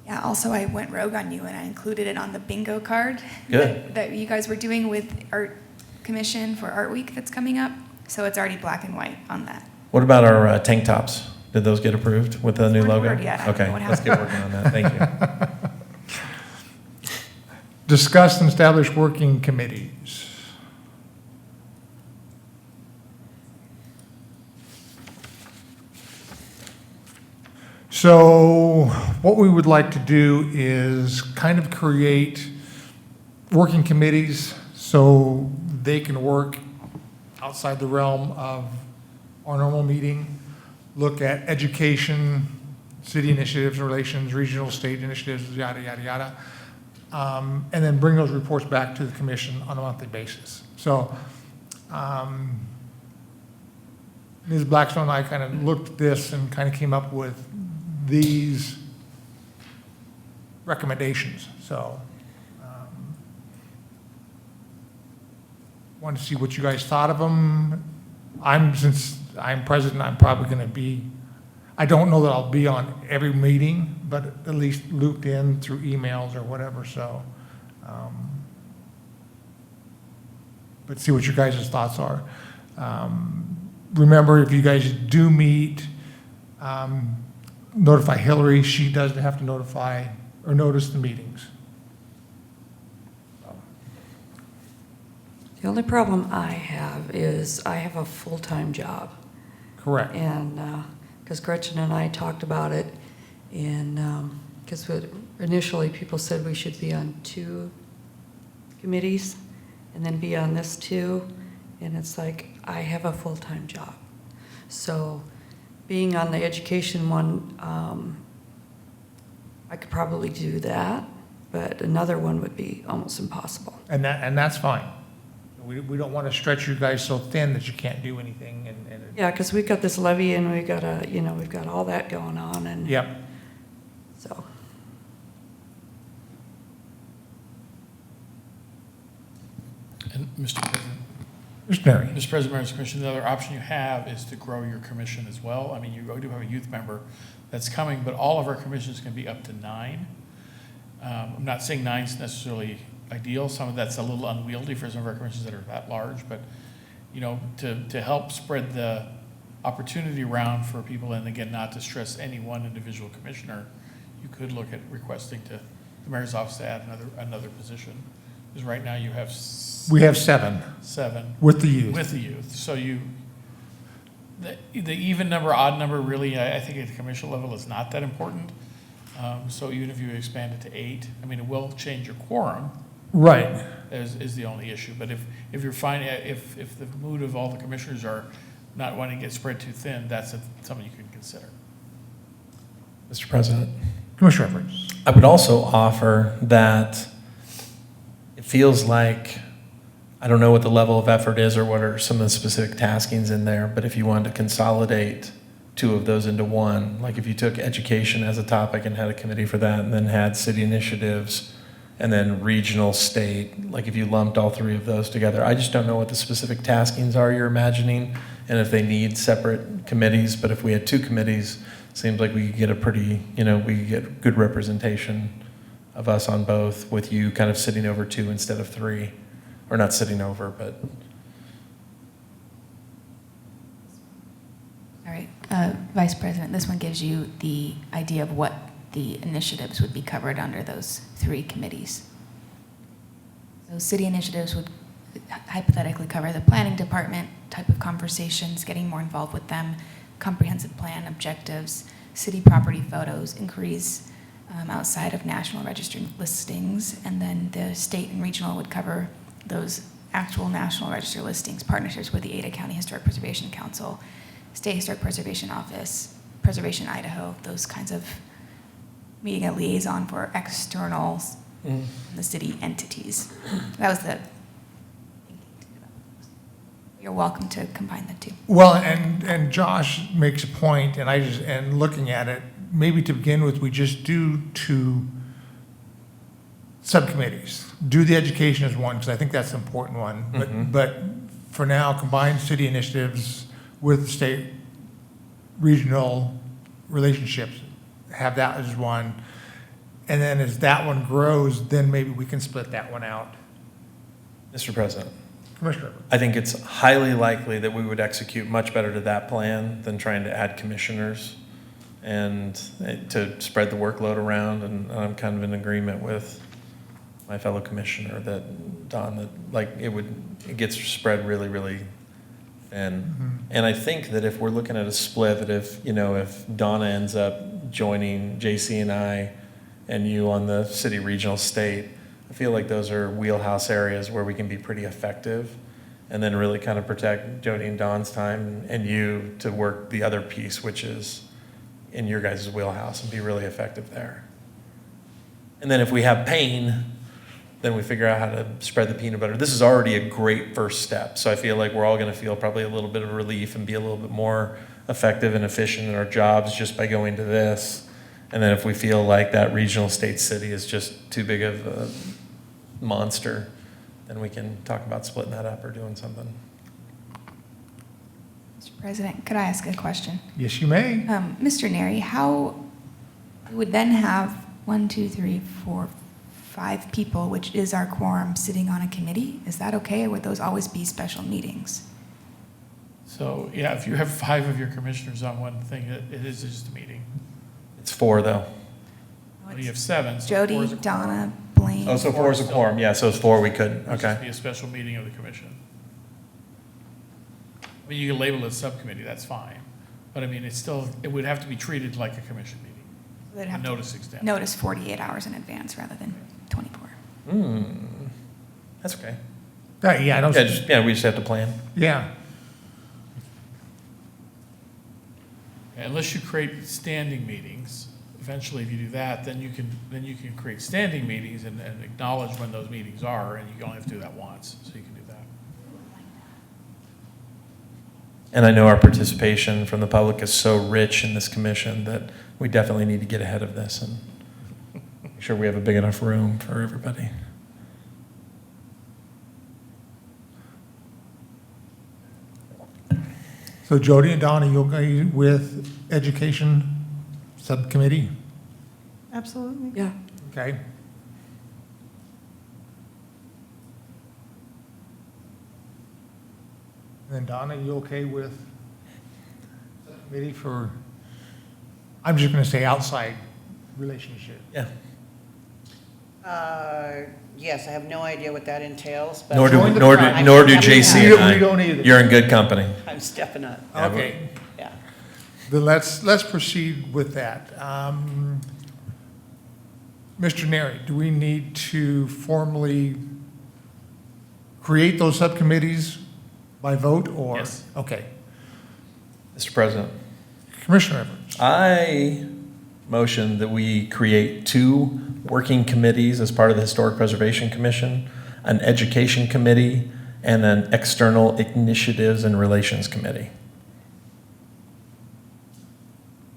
Yeah, also I went rogue on you and I included it on the bingo card Good. that you guys were doing with Art Commission for Art Week that's coming up. So it's already black and white on that. What about our tank tops? Did those get approved with the new Weren't logo? ordered yet. I don't Okay, know what let's get working on that. Thank you. Discuss and establish working committees. So what we would like to do is kind of create working committees so they can work outside the realm of our normal meeting, look at education, city initiatives, relations, regional, state initiatives, yada, yada, yada, and then bring those reports back to the commission on a monthly basis. So Ms. Blackstone and I kind of looked at this and kind of came up with these recommendations. So want to see what you guys thought of them. Since I'm president, I'm probably going to be, I don't know that I'll be on every meeting, but at least looped in through emails or whatever, so. But see what your guys' thoughts are. Remember, if you guys do meet, notify Hillary. She does have to notify or notice the meetings. The only problem I have is I have a full-time job. Correct. And, because Gretchen and I talked about it, and, because initially people said we should be on 2 committees and then be on this too, and it's like, I have a full-time job. So being on the education one, I could probably do that, but another one would be almost impossible. And that's fine. We don't want to stretch you guys so thin that you can't do anything and Yeah, because we've got this levy and we've got we've got all that going on, and yep. so. And Mr. President, Mr. Neri. Mr. President, members of the commission, the other option you have is to grow your commission as well. I mean, you do have a youth member that's coming, but all of our commissions can be up to 9. I'm not saying 9 is necessarily ideal. Some of that's a little unwieldy for some of our commissions that are that large, but, you know, to help spread the opportunity around for people, and again, not to stress any one individual commissioner, you could look at requesting to the mayor's office to add another position. Because right now you have We have 7 7 with the youth. with the youth. So the even number, odd number, really, I think at the commission level is not that important. So even if you expand it to 8, I mean, it will change your quorum. Right. Is the only issue. But if you're finding, if the mood of all the commissioners are not wanting to get spread too thin, that's something you can consider. Mr. President, Commissioner Edwards. I would also offer that it feels like, I don't know what the level of effort is or what are some of the specific taskings in there, but if you wanted to consolidate 2 of those into one, like if you took education as a topic and had a committee for that, and then had city initiatives, and then regional, state, like if you lumped all 3 of those together. I just don't know what the specific taskings are you're imagining, and if they need separate committees, but if we had 2 committees, seems like we could get a pretty, we could get good representation of us on both, with you kind of sitting over 2 instead of 3, or not sitting over, but. All right, Vice President, this one gives you the idea of what the initiatives would be covered under those 3 committees. So city initiatives would hypothetically cover the planning department type of conversations, getting more involved with them, comprehensive plan objectives, city property photos, inquiries outside of national register listings, and then the state and regional would cover those actual national register listings, partnerships with the Ada County Historic Preservation Council, State Historic Preservation Office, Preservation Idaho, those kinds of being a liaison for external the city entities. That was the. You're welcome to combine the 2. Well, and Josh makes a point, and looking at it, maybe to begin with, we just do 2 subcommittees. Do the education as one, because I think that's the important one. But for now, combine city initiatives with state regional relationships, have that as one. And then as that one grows, then maybe we can split that one out. Mr. President, Commissioner. I think it's highly likely that we would execute much better to that plan than trying to add commissioners and to spread the workload around. And I'm kind of in agreement with my fellow commissioner that Don, that like it gets spread really, really thin. And I think that if we're looking at a split, that if Donna ends up joining JC and I and you on the city, regional, state, I feel like those are wheelhouse areas where we can be pretty effective, and then really kind of protect Jody and Don's time and you to work the other piece, which is in your guys' wheelhouse, and be really effective there. And then if we have pain, then we figure out how to spread the peanut butter. This is already a great first step, so I feel like we're all going to feel probably a little bit of relief and be a little bit more effective and efficient in our jobs just by going to this. And then if we feel like that regional, state, city is just too big of a monster, then we can talk about splitting that up or doing something. Mr. President, could I ask a question? Yes, you may. Mr. Neri, how, we would then have 1, 2, 3, 4, 5 people, which is our quorum, sitting on a committee? Is that okay, or would those always be special meetings? So, yeah, if you have 5 of your commissioners on one thing, it is just a meeting. It's 4, though. When you have 7. so 4 Jody, is a quorum. Donna, Blaine. Oh, so 4 is a quorum, yeah, so it's 4, we could, It'd just okay. be a special meeting of the commission. I mean, you can label it subcommittee, that's fine. But I mean, it's still, it would have to be treated like a commission meeting. They'd A have to notice extent. Notice 48 hours in advance rather than 24. That's okay. Yeah, I don't, Yeah, we just have to plan. yeah. Unless you create standing meetings, eventually if you do that, then you can create standing meetings and acknowledge when those meetings are, and you only have to do that once, so you can do that. And I know our participation from the public is so rich in this commission that we definitely need to get ahead of this and make sure we have a big enough room for everybody. So Jody and Donna, you'll go with Education Subcommittee, Absolutely. Yeah. okay? And then Donna, you okay with subcommittee for, I'm just gonna say outside relationship? Yeah. Yes, I have no idea what that entails, but. Nor do, Join the nor club. do, nor do I can't JC have- and I. We don't either. You're in good company. I'm stepping up, Okay, yeah. then let's proceed with that. Mr. Neri, do we need to formally create those subcommittees by vote, or? Yes. Okay. Mr. President, Commissioner Evans, I motion that we create 2 working committees as part of the Historic Preservation Commission, an Education Committee, and an External Initiatives and Relations Committee.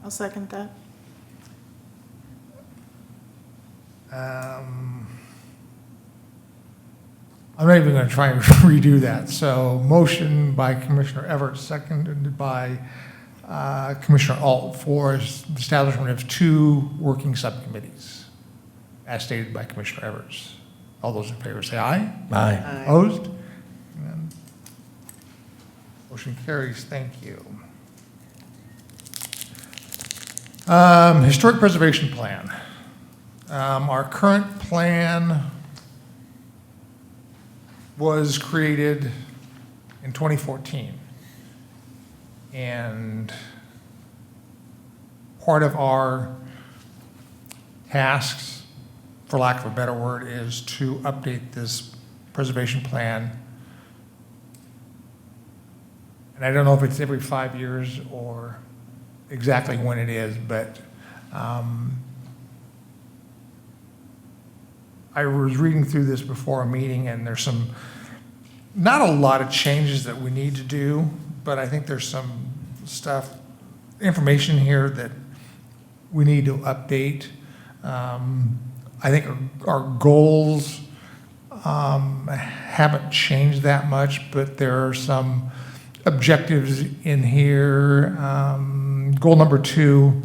I'll second that. I'm not even going to try and redo that. So motion by Commissioner Everett, seconded by Commissioner Alt for establishment of 2 working subcommittees, as stated by Commissioner Everett. All those in favor say aye. Aye. Opposed? None. Motion carries. Thank you. Historic Preservation Plan. Our current plan was created in 2014. And part of our tasks, for lack of a better word, is to update this preservation plan. And I don't know if it's every 5 years or exactly when it is, but I was reading through this before a meeting, and there's not a lot of changes that we need to do, but I think there's some information here that we need to update. I think our goals haven't changed that much, but there are some objectives in here. Goal number 2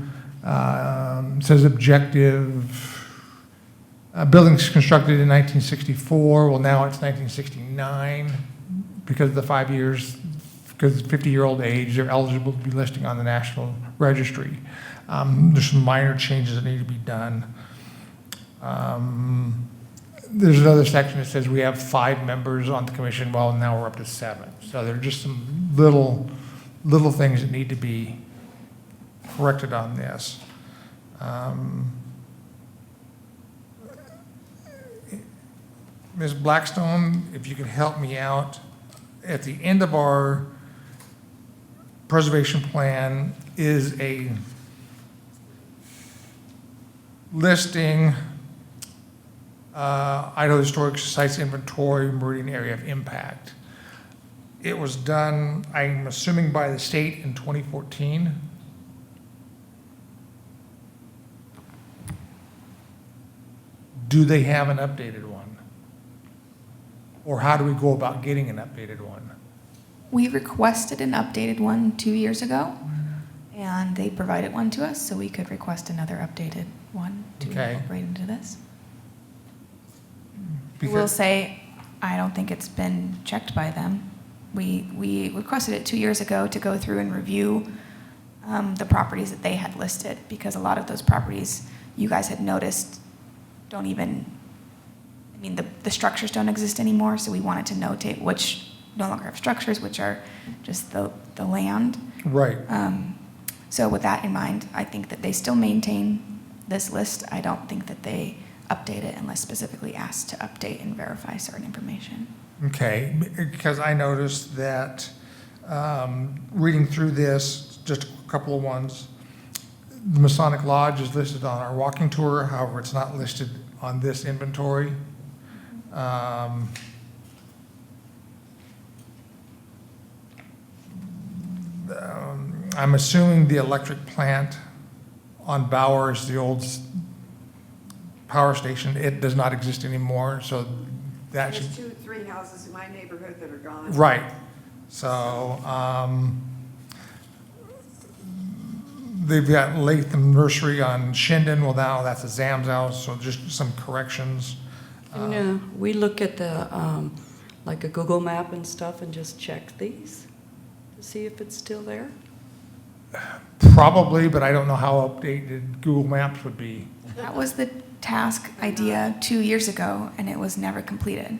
says objective, buildings constructed in 1964, well, now it's 1969 because of the 5 years, because 50-year-old age, they're eligible to be listing on the National Registry. There's some minor changes that need to be done. There's another section that says we have 5 members on the commission, well, now we're up to 7. So there are just some little things that need to be corrected on this. Ms. Blackstone, if you could help me out, at the end of our preservation plan is a listing, Idaho Historic Sites Inventory, Meridian Area of Impact. It was done, I'm assuming, by the state in 2014. Do they have an updated one? Or how do we go about getting an updated one? We requested an updated one 2 years ago, and they provided one to us, so we could request another updated one to Okay. incorporate into this. I will Because- say, I don't think it's been checked by them. We requested it 2 years ago to go through and review the properties that they had listed, because a lot of those properties you guys had noticed don't even, I mean, the structures don't exist anymore, so we wanted to notate which no longer have structures, which are just the land. Right. So with that in mind, I think that they still maintain this list. I don't think that they update it unless specifically asked to update and verify certain information. Okay, because I noticed that, reading through this, just a couple of ones, the Masonic Lodge is listed on our walking tour, however, it's not listed on this inventory. I'm assuming the electric plant on Bowers, the old power station, it does not exist anymore, so that should. There's 3 houses in my neighborhood that are gone. Right, so, they've got Latham Nursery on Shinden, well, now that's a Zam's house, so just some corrections. And we look at the, like a Google map and stuff and just check these to see if it's still there? Probably, but I don't know how updated Google Maps would be. That was the task idea 2 years ago, and it was never completed.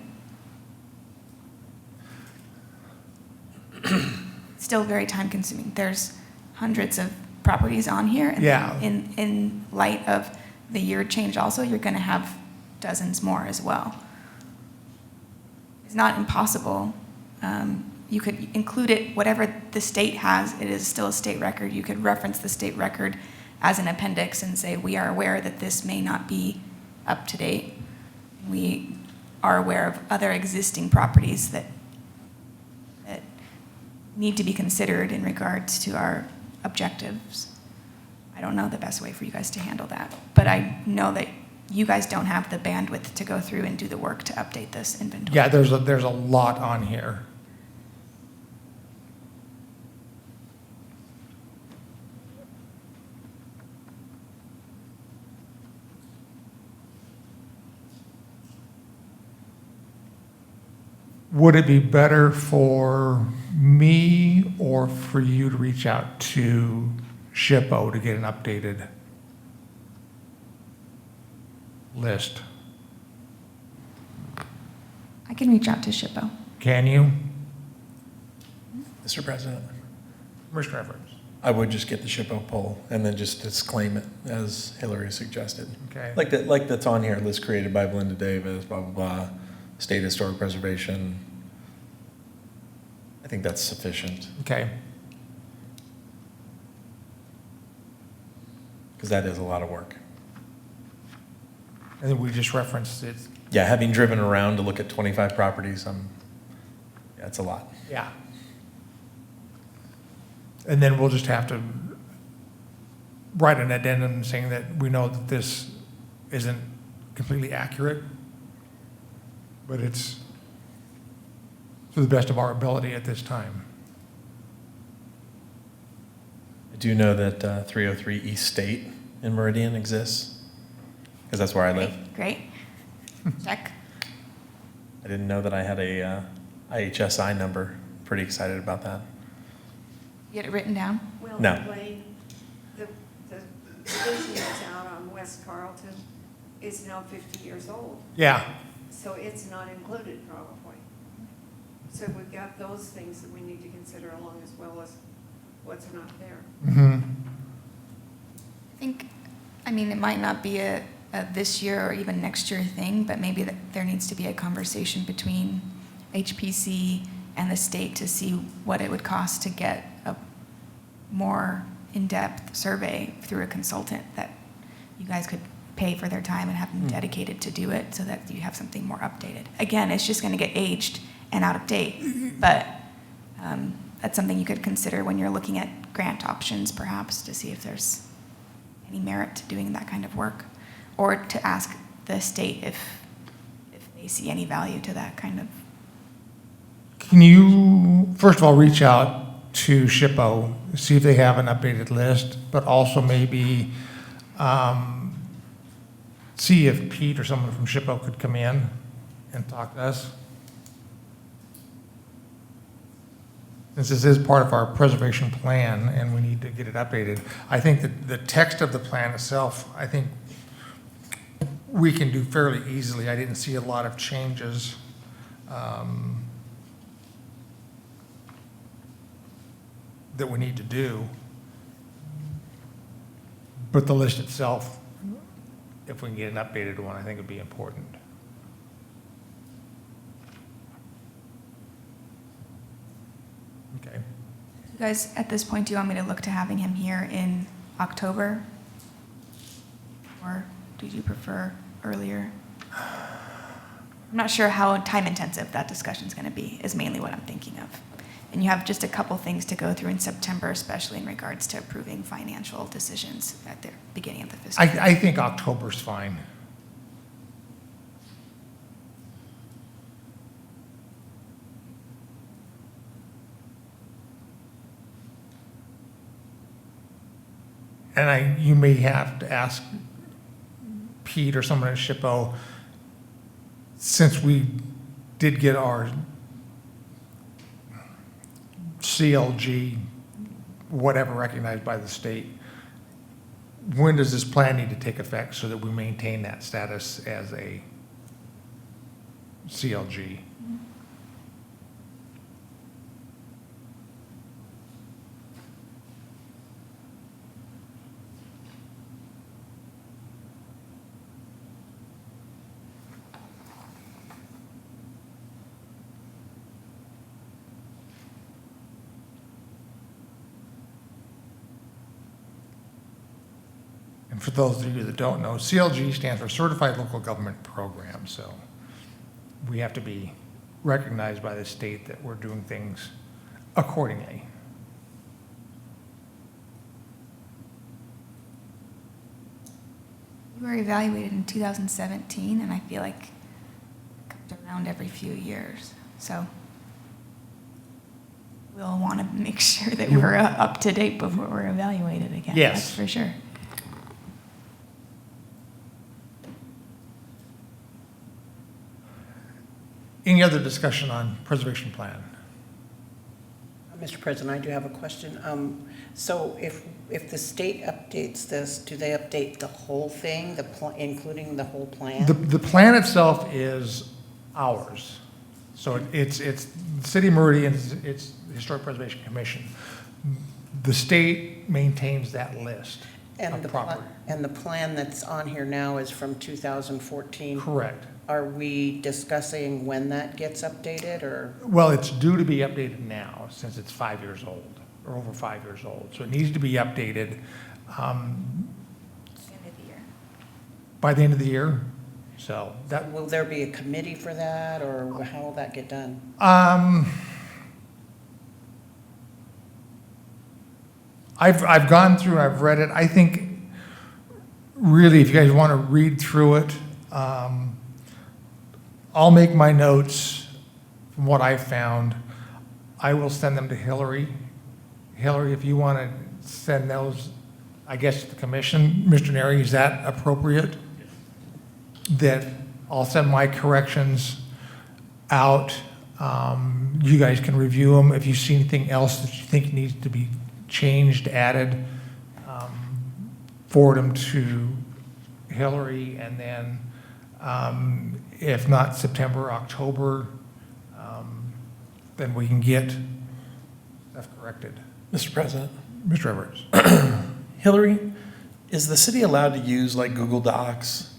Still very time consuming. There's hundreds of properties on here. And Yeah. in light of the year change also, you're going to have dozens more as well. It's not impossible. You could include it, whatever the state has, it is still a state record. You could reference the state record as an appendix and say, we are aware that this may not be up to date. We are aware of other existing properties that need to be considered in regards to our objectives. I don't know the best way for you guys to handle that, but I know that you guys don't have the bandwidth to go through and do the work to update this inventory. Yeah, there's a lot on here. Would it be better for me or for you to reach out to SHPO to get an updated list? I can reach out to SHPO. Can you? Mr. President, Commissioner Evans? I would just get the SHPO poll and then just disclaim it as Hillary suggested. Okay. Like that's on here, list created by Belinda Davis, blah, blah, blah, state historic preservation. I think that's sufficient, Okay. because that is a lot of work. And then we just referenced it. Yeah, having driven around to look at 25 properties, yeah, it's a lot. Yeah. And then we'll just have to write an addendum saying that we know that this isn't completely accurate, but it's to the best of our ability at this time. I do know that 303 East State in Meridian exists, because that's where I live. Great. Check. I didn't know that I had a IHSI number. Pretty excited about that. Get it written down? Well, No. Elaine, the business out on West Carlton is now 50 years old, Yeah. so it's not included probably. So we've got those things that we need to consider along as well as what's not there. Mm-hmm. I think, I mean, it might not be a this year or even next year thing, but maybe that there needs to be a conversation between HPC and the state to see what it would cost to get a more in-depth survey through a consultant that you guys could pay for their time and have them dedicated to do it so that you have something more updated. Again, it's just going to get aged and out of date, but that's something you could consider when you're looking at grant options perhaps to see if there's any merit to doing that kind of work, or to ask the state if they see any value to that kind of Can you, first of all, reach out to SHPO, see if they have an updated list, but also maybe see if Pete or someone from SHPO could come in and talk to us? Since this is part of our preservation plan and we need to get it updated, I think that the text of the plan itself, I think we can do fairly easily. I didn't see a lot of changes. That we need to do. But the list itself, if we can get an updated one, I think would be important. Okay. You guys, at this point, do you want me to look to having him here in October? Or did you prefer earlier? I'm not sure how time intensive that discussion's gonna be, is mainly what I'm thinking of. And you have just a couple things to go through in September, especially in regards to approving financial decisions at the beginning of the fiscal year. I think October's fine. And you may have to ask Pete or someone at SHPO, since we did get our CLG, whatever recognized by the state, when does this plan need to take effect so that we maintain that status as a CLG? And for those of you that don't know, CLG stands for Certified Local Government Program. So we have to be recognized by the state that we're doing things accordingly. You were evaluated in 2017, and I feel like it comes around every few years. So we'll want to make sure that we're up to date before we're evaluated again. Yes. That's for sure. Any other discussion on preservation plan? Mr. President, I do have a question. So if the state updates this, do they update the whole thing, including the whole plan? The plan itself is ours. So it's City of Meridian, it's the Historic Preservation Commission. The state maintains that list of property. And the plan that's on here now is from 2014? Correct. Are we discussing when that gets updated, or? Well, it's due to be updated now, since it's 5 years old, or over 5 years old. So it needs to be updated End of the year. by the end of the year. So that, Will there be a committee for that, or how will that get done? I've gone through, I've read it. I think, really, if you guys want to read through it, I'll make my notes from what I found. I will send them to Hillary. Hillary, if you want to send those, I guess, to the commission, Mr. Neri, is that appropriate? That I'll send my corrections out. You guys can review them. If you see anything else that you think needs to be changed, added, forward them to Hillary, and then if not September, October, then we can get stuff corrected. Mr. President, Mr. Everett. Hillary, is the city allowed to use like Google Docs?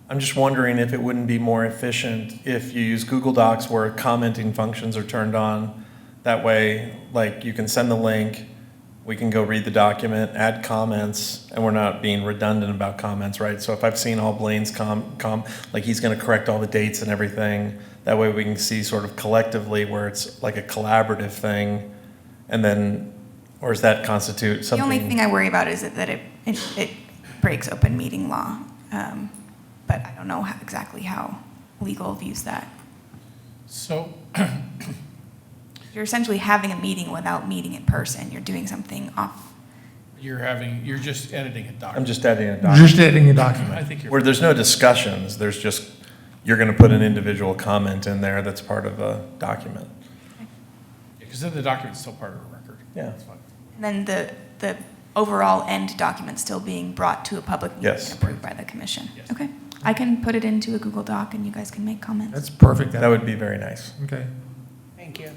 I'm just wondering if it wouldn't be more efficient if you use Google Docs where commenting functions are turned on. That way, like, you can send the link, we can go read the document, add comments, and we're not being redundant about comments, right? So if I've seen all Blaine's like, he's gonna correct all the dates and everything, that way we can see sort of collectively where it's like a collaborative thing, and then, or does that constitute something? The only thing I worry about is that it breaks open meeting law. But I don't know exactly how legal views that. So You're essentially having a meeting without meeting in person. You're doing something off. You're just editing a document. I'm just editing a You're document. just editing a I document. think you're. Where there's no discussions, there's just, you're going to put an individual comment in there that's part of a document. Because then the document's still part of a record. Yeah. That's fine. And then the overall end document still being brought to a public meeting Yes. and approved by the commission. Yes. Okay. I can put it into a Google Doc and you guys can make comments. That's perfect. That would be very nice. Okay. Thank you.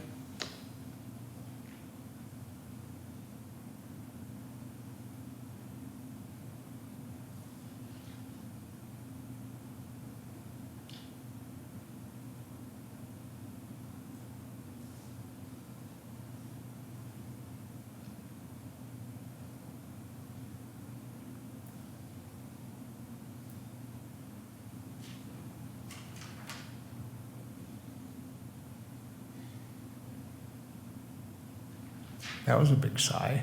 That was a big sigh.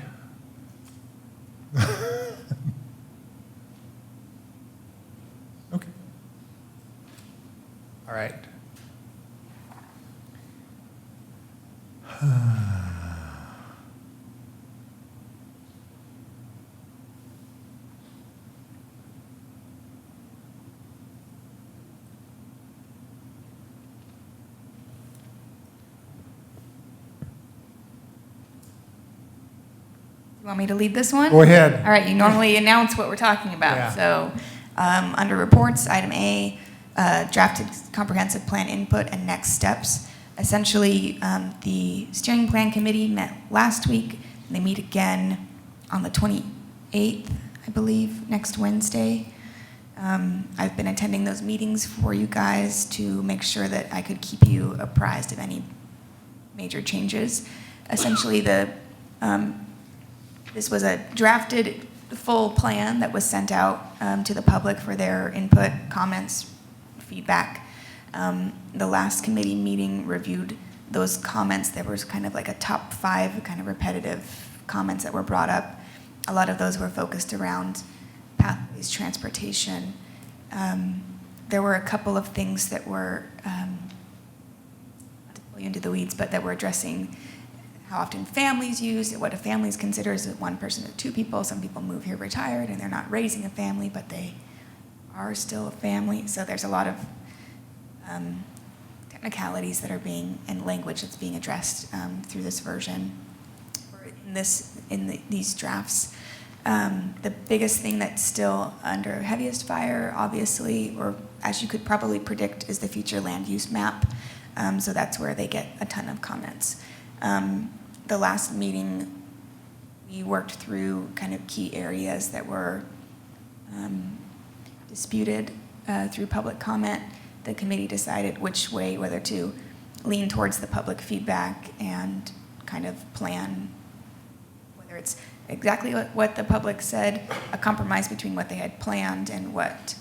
Okay. All right. You want me to lead this one? Go ahead. All right, you normally announce what we're talking about. Yeah. So, under reports, item A, drafted comprehensive plan input and next steps. Essentially, the steering plan committee met last week, and they meet again on the 28th, I believe, next Wednesday. I've been attending those meetings for you guys to make sure that I could keep you apprised of any major changes. Essentially, this was a drafted full plan that was sent out to the public for their input, comments, feedback. The last committee meeting reviewed those comments. There was kind of like a top 5 kind of repetitive comments that were brought up. A lot of those were focused around pathways, transportation. There were a couple of things that were, not to pull you into the weeds, but that were addressing how often families use it, what a family is considered. Is it one person or 2 people? Some people move here retired and they're not raising a family, but they are still a family. So there's a lot of technicalities that are being, and language that's being addressed through this version, or these drafts. The biggest thing that's still under heaviest fire, obviously, or as you could probably predict, is the future land use map. So that's where they get a ton of comments. The last meeting, we worked through kind of key areas that were disputed through public comment. The committee decided which way, whether to lean towards the public feedback and kind of plan, whether it's exactly what the public said, a compromise between what they had planned and what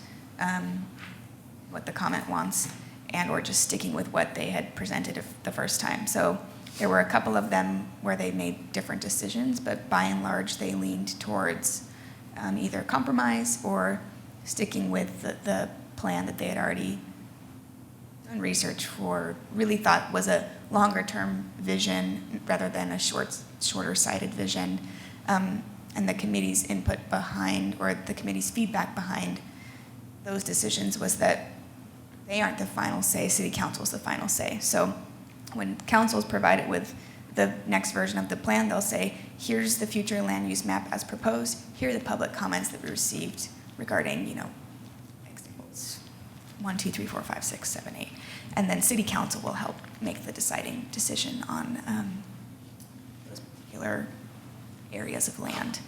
the comment wants, and or just sticking with what they had presented the first time. So there were a couple of them where they made different decisions, but by and large they leaned towards either compromise or sticking with the plan that they had already done research for, really thought was a longer term vision rather than a shorter sighted vision. And the committee's input behind, or the committee's feedback behind those decisions was that they aren't the final say, city council's the final say. So when council's provided with the next version of the plan, they'll say, here's the future land use map as proposed, here are the public comments that we received regarding, examples 1, 2, 3, 4, 5, 6, 7, 8. And then city council will help make the deciding decision on those particular areas of land.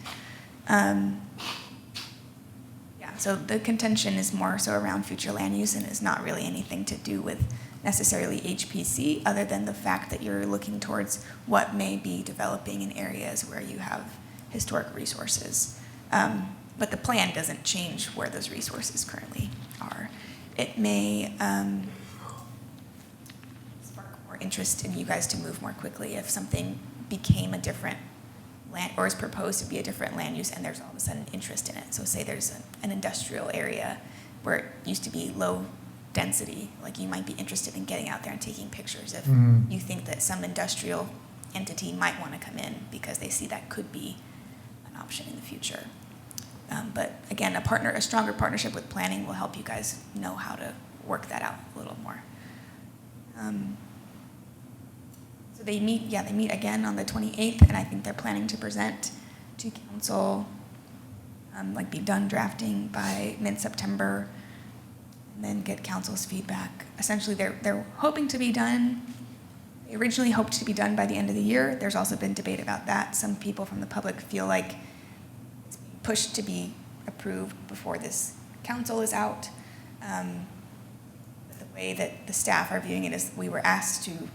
So the contention is more so around future land use and is not really anything to do with necessarily HPC, other than the fact that you're looking towards what may be developing in areas where you have historic resources. But the plan doesn't change where those resources currently are. It may spark more interest in you guys to move more quickly if something became a different land, or is proposed to be a different land use, and there's all of a sudden interest in it. So say there's an industrial area where it used to be low density. Like you might be interested in getting out there and taking pictures if Mhm. you think that some industrial entity might want to come in because they see that could be an option in the future. But again, a stronger partnership with planning will help you guys know how to work that out a little more. So they meet again on the 28th, and I think they're planning to present to council, like be done drafting by mid-September, and then get council's feedback. Essentially, they're hoping to be done. They originally hoped to be done by the end of the year. There's also been debate about that. Some people from the public feel like it's being pushed to be approved before this council is out. But the way that the staff are viewing it is we were asked to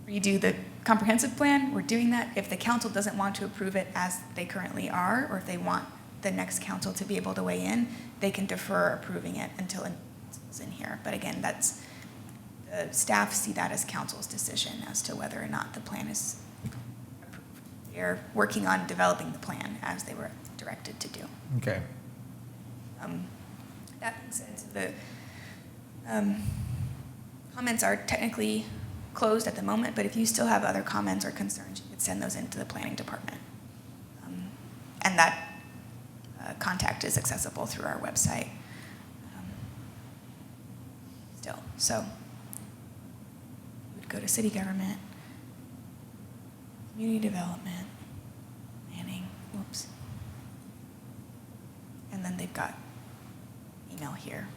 redo the comprehensive plan. We're doing that. If the council doesn't want to approve it as they currently are, or if they want the next council to be able to weigh in, they can defer approving it until it's in here. But again, the staff see that as council's decision as to whether or not the plan is approved. They're working on developing the plan as they were directed to do. Okay. That being said, the comments are technically closed at the moment, but if you still have other comments or concerns, you could send those into the planning department. And that contact is accessible through our website still. So we'd go to city government, community development, planning, whoops. And then they've got email here.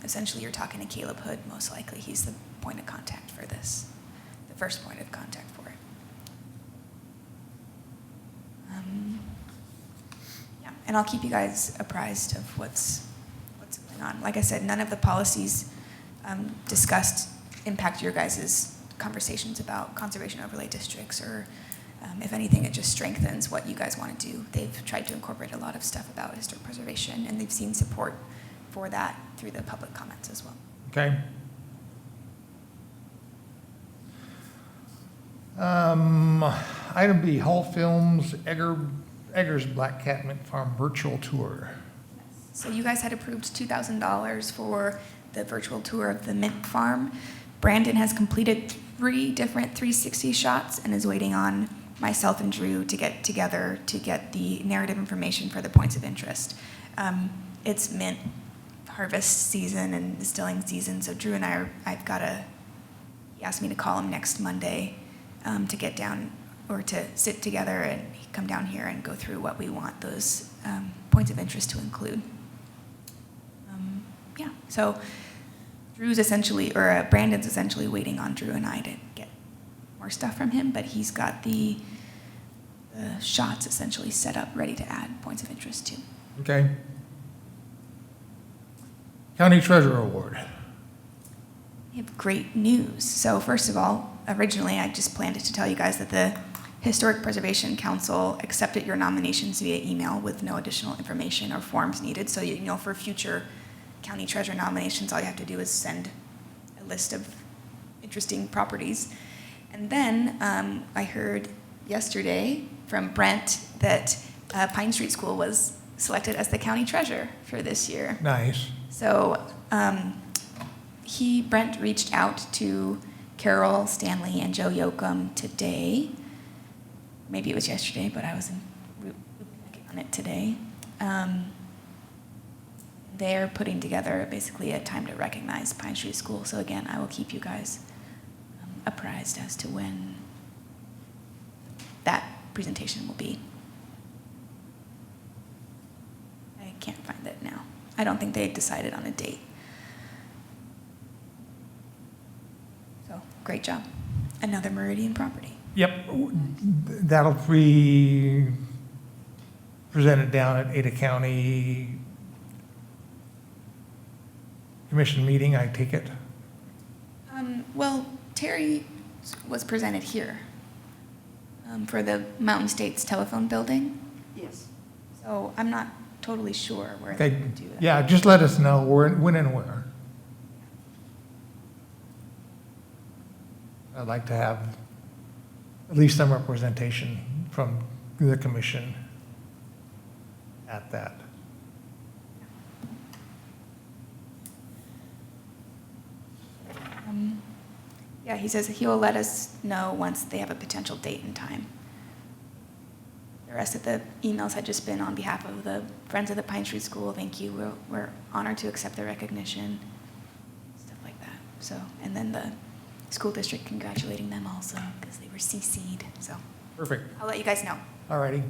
Essentially, you're talking to Caleb Hood, most likely. He's the point of contact for this, the first point of contact for it. Yeah, and I'll keep you guys apprised of what's going on. Like I said, none of the policies discussed impact your guys' conversations about conservation overlay districts, or if anything, it just strengthens what you guys want to do. They've tried to incorporate a lot of stuff about historic preservation, and they've seen support for that through the public comments as well. Okay. Item B, Hall Films, Edgar's Black Cat Mint Farm virtual tour. So you guys had approved $2,000 for the virtual tour of the mint farm. Brandon has completed 3 different 360 shots and is waiting on myself and Drew to get together to get the narrative information for the points of interest. It's mint harvest season and distilling season, so Drew and he asked me to call him next Monday to get down, or to sit together and come down here and go through what we want those points of interest to include. Yeah, so Brandon's essentially waiting on Drew and I to get more stuff from him, but he's got the shots essentially set up, ready to add points of interest to. Okay. County Treasurer Award. We have great news. So first of all, originally I just planned to tell you guys that the Historic Preservation Council accepted your nominations via email with no additional information or forms needed. So for future county treasurer nominations, all you have to do is send a list of interesting properties. And then I heard yesterday from Brent that Pine Street School was selected as the county treasurer for this year. Nice. So Brent reached out to Carol Stanley and Joe Yoakum today. Maybe it was yesterday, but I was working on it today. They're putting together basically a time to recognize Pine Street School. So again, I will keep you guys apprised as to when that presentation will be. I can't find it now. I don't think they decided on a date. So, great job. Another Meridian property. Yep, that'll be presented down at Ada County Commission meeting, I take it? Well, Terry was presented here for the Mountain States Telephone Building. Yes. So I'm not totally sure where Okay, they would do that. yeah, just let us know when and where. I'd like to have at least some representation from the commission at that. Yeah, he says he'll let us know once they have a potential date and time. The rest of the emails had just been on behalf of the Friends of the Pine Street School. Thank you. We're honored to accept the recognition, stuff like that. So, and then the school district congratulating them also because they were CC'd. So Perfect. I'll let you guys know. All righty.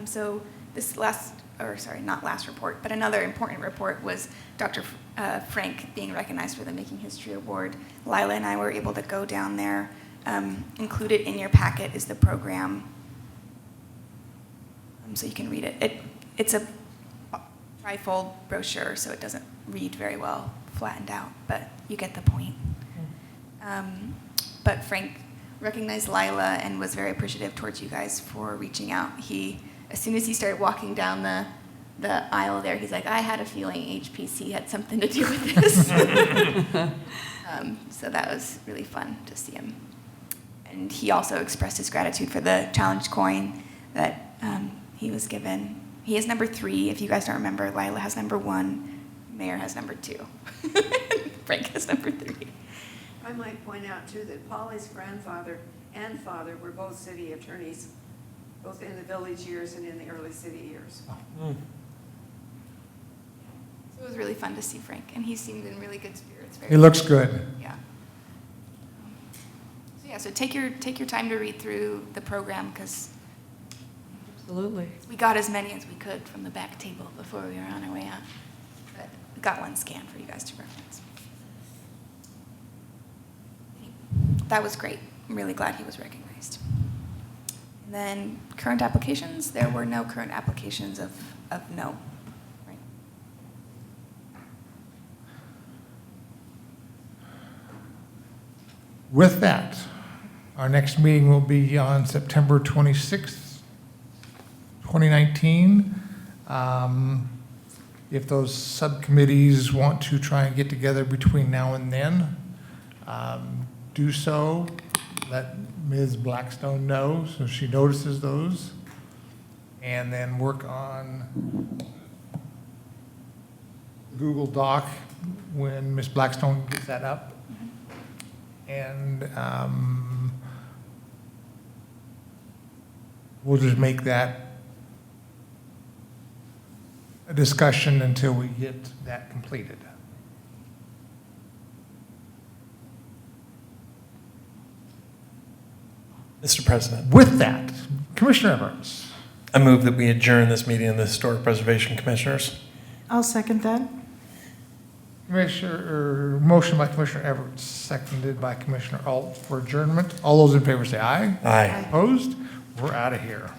So this not last report, but another important report was Dr. Frank being recognized for the Making History Award. Lila and I were able to go down there. Included in your packet is the program, so you can read it. It's a trifold brochure, so it doesn't read very well, flattened out, but you get the point. But Frank recognized Lila and was very appreciative towards you guys for reaching out. As soon as he started walking down the aisle there, he's like, I had a feeling HPC had something to do with this. So that was really fun to see him. And he also expressed his gratitude for the challenge coin that he was given. He has number 3. If you guys don't remember, Lila has number 1. Mayor has number 2. Frank has number 3. I might point out too that Polly's grandfather and father were both city attorneys, both in the village years and in the early city years. So it was really fun to see Frank, and he seemed in really good spirits. He looks good. Yeah. So yeah, so take your time to read through the program because Absolutely. we got as many as we could from the back table before we were on our way out. But we got one scan for you guys to reference. That was great. I'm really glad he was recognized. And then current applications, there were no current applications of no. Right? With that, our next meeting will be on September 26th, 2019. If those subcommittees want to try and get together between now and then, do so. Let Ms. Blackstone know so she notices those. And then work on Google Doc when Ms. Blackstone gets that up. And we'll just make that a discussion until we get that completed. Mr. President, With that, Commissioner Evans. I move that we adjourn this meeting of the Historic Preservation Commissioners. I'll second that. Motion by Commissioner Everett, seconded by Commissioner Alt for adjournment. All those in favor say aye. Aye. Opposed? We're out of here.